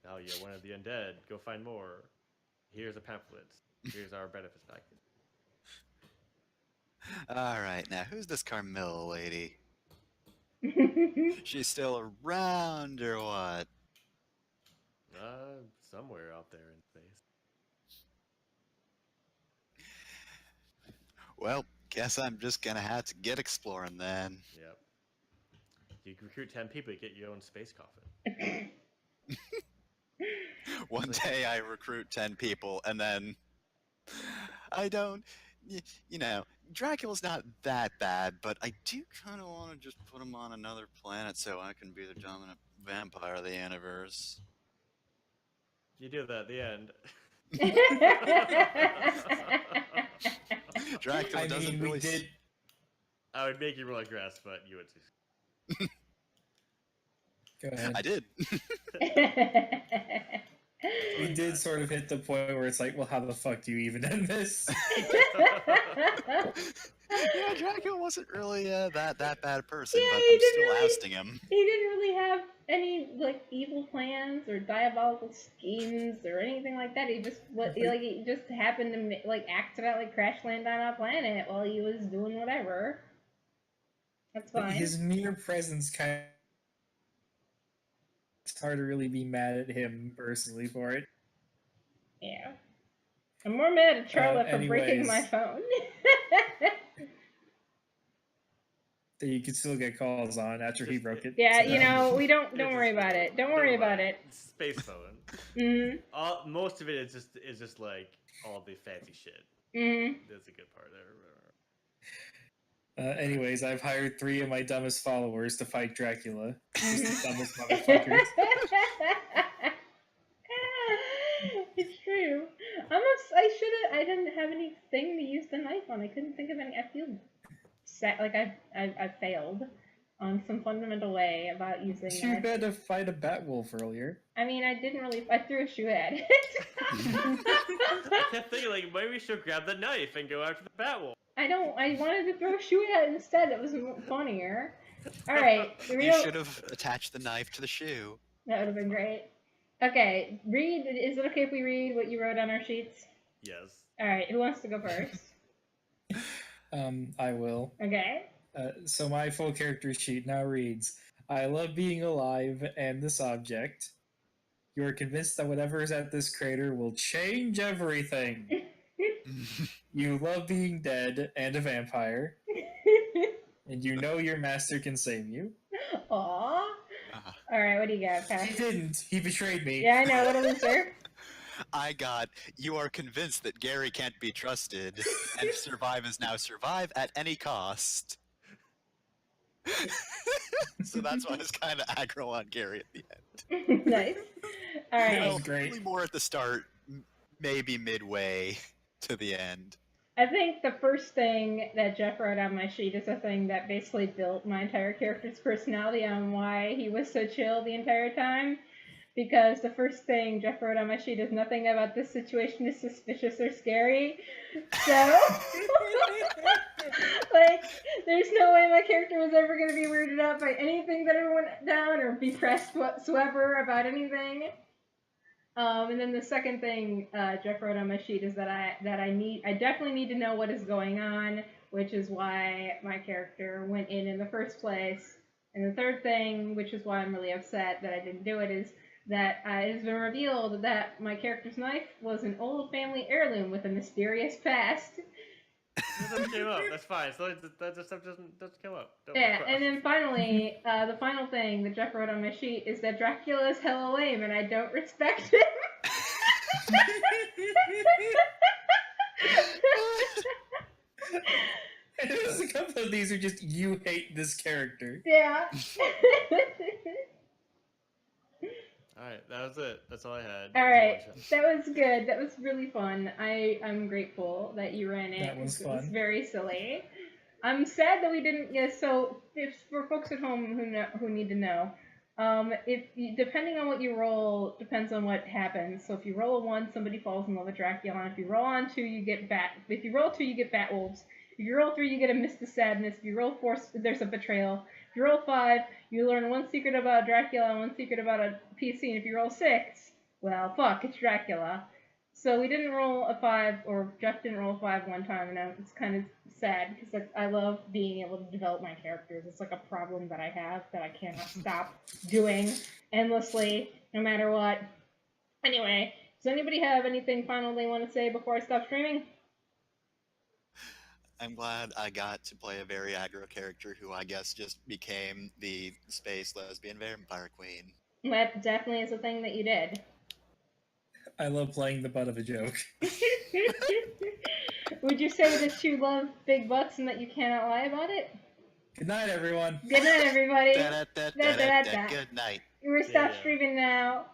Now you're one of the undead. Go find more. Here's a pamphlet. Here's our benefits package. All right, now who's this Carmilla lady? She's still around or what? Somewhere out there in space. Well, guess I'm just gonna have to get exploring then. Yep. You recruit 10 people, you get your own space coffin. One day I recruit 10 people, and then I don't. You know, Dracula's not that bad, but I do kind of want to just put him on another planet so I can be the dominant vampire of the universe. You do that at the end. Dracula doesn't really. I would make you roll a grass, but you would. Go ahead. I did. We did sort of hit the point where it's like, well, how the fuck do you even end this? Yeah, Dracula wasn't really that bad person, Yeah, but he I'm still didn't really- ousting him. He didn't really have any like evil plans or diabolical schemes or anything like that. He just he just happened to like accidentally crash land on a planet while he was doing whatever. That's fine. His mere presence kind of... It's hard to really be mad at him personally for it. Yeah. I'm more mad at Charlotte for breaking my phone. That you could still get calls on after he broke it. Yeah, so. you know, we don't worry about it. Don't worry about it. Space phone. Mm-hmm. Most of it is just like all the fancy shit. Mm-hmm. That's a good part there. Anyways, I've hired 3 of my dumbest followers to fight Dracula. Just the dumbest motherfuckers. It's true. I didn't have anything to use the knife on. I couldn't think of any. I feel sad, like I failed on some fundamental way about using. You had to fight a Batwolf earlier. I mean, I didn't really. I threw a shoe at it. I kept thinking, like, maybe we should grab the knife and go after the Batwolf. I wanted to throw a shoe at it instead. It was funnier. All right. You should have attached the knife to the shoe. That would have been great. Okay, read. Is it okay if we read what you wrote on our sheets? Yes. All right. Who wants to go first? I will. Okay. So my full character sheet now reads: I love being alive and this object. You are convinced that whatever is at this crater will change everything. You love being dead and a vampire. And you know your master can save you. Aww. Alright, what do you got, Pat? He didn't. He betrayed me. Yeah, I know. What a loser. I got, you are convinced that Gary can't be trusted, and survive is now survive at any cost. So that's why I was kind of aggro on Gary at the end. Nice. Alright. That was great. Probably more at the start, maybe midway to the end. I think the first thing that Jeff wrote on my sheet is the thing that basically built my entire character's personality on why he was so chill the entire time. Because the first thing Jeff wrote on my sheet is nothing about this situation is suspicious or scary. So, like, there's no way my character was ever going to be weirded out by anything that ever went down or be pressed whatsoever about anything. And then the second thing Jeff wrote on my sheet is that I definitely need to know what is going on, which is why my character went in the first place. And the third thing, which is why I'm really upset that I didn't do it, is that it has been revealed that my character's knife was an old family heirloom with a mysterious past. That doesn't come up. That's fine. So that stuff doesn't come up. Yeah, and then finally, the final thing that Jeff wrote on my sheet is that Dracula is hella lame and I don't respect him. There's a couple of these are just, you hate this character. Yeah. Alright, that was it. That's all I had. Alright, that was good. That was really fun. I'm grateful that you ran it. That was fun. It was very silly. I'm sad that we didn't. Yeah, so if for folks at home who need to know, depending on what you roll, depends on what happens. So if you roll a 1, somebody falls in love with Dracula. If you roll on 2, you get If you roll 2, you get Batwolves. If you roll 3, you get a Mist of Sadness. If you roll 4, there's a betrayal. If you roll 5, you learn 1 secret about Dracula and 1 secret about a PC. And if you roll 6, well, fuck, it's Dracula. So we didn't roll a 5, or Jeff didn't roll a 5 one time, and it's kind of sad because I love being able to develop my characters. It's like a problem that I have that I cannot stop doing endlessly, no matter what. Anyway, does anybody have anything final they want to say before I stop streaming? I'm glad I got to play a very aggro character who I guess just became the space lesbian vampire queen. That definitely is a thing that you did. I love playing the butt of a joke. Would you say that you love big butts and that you cannot lie about it? Good night, everyone. Good night, everybody. Good night. We're stop streaming now.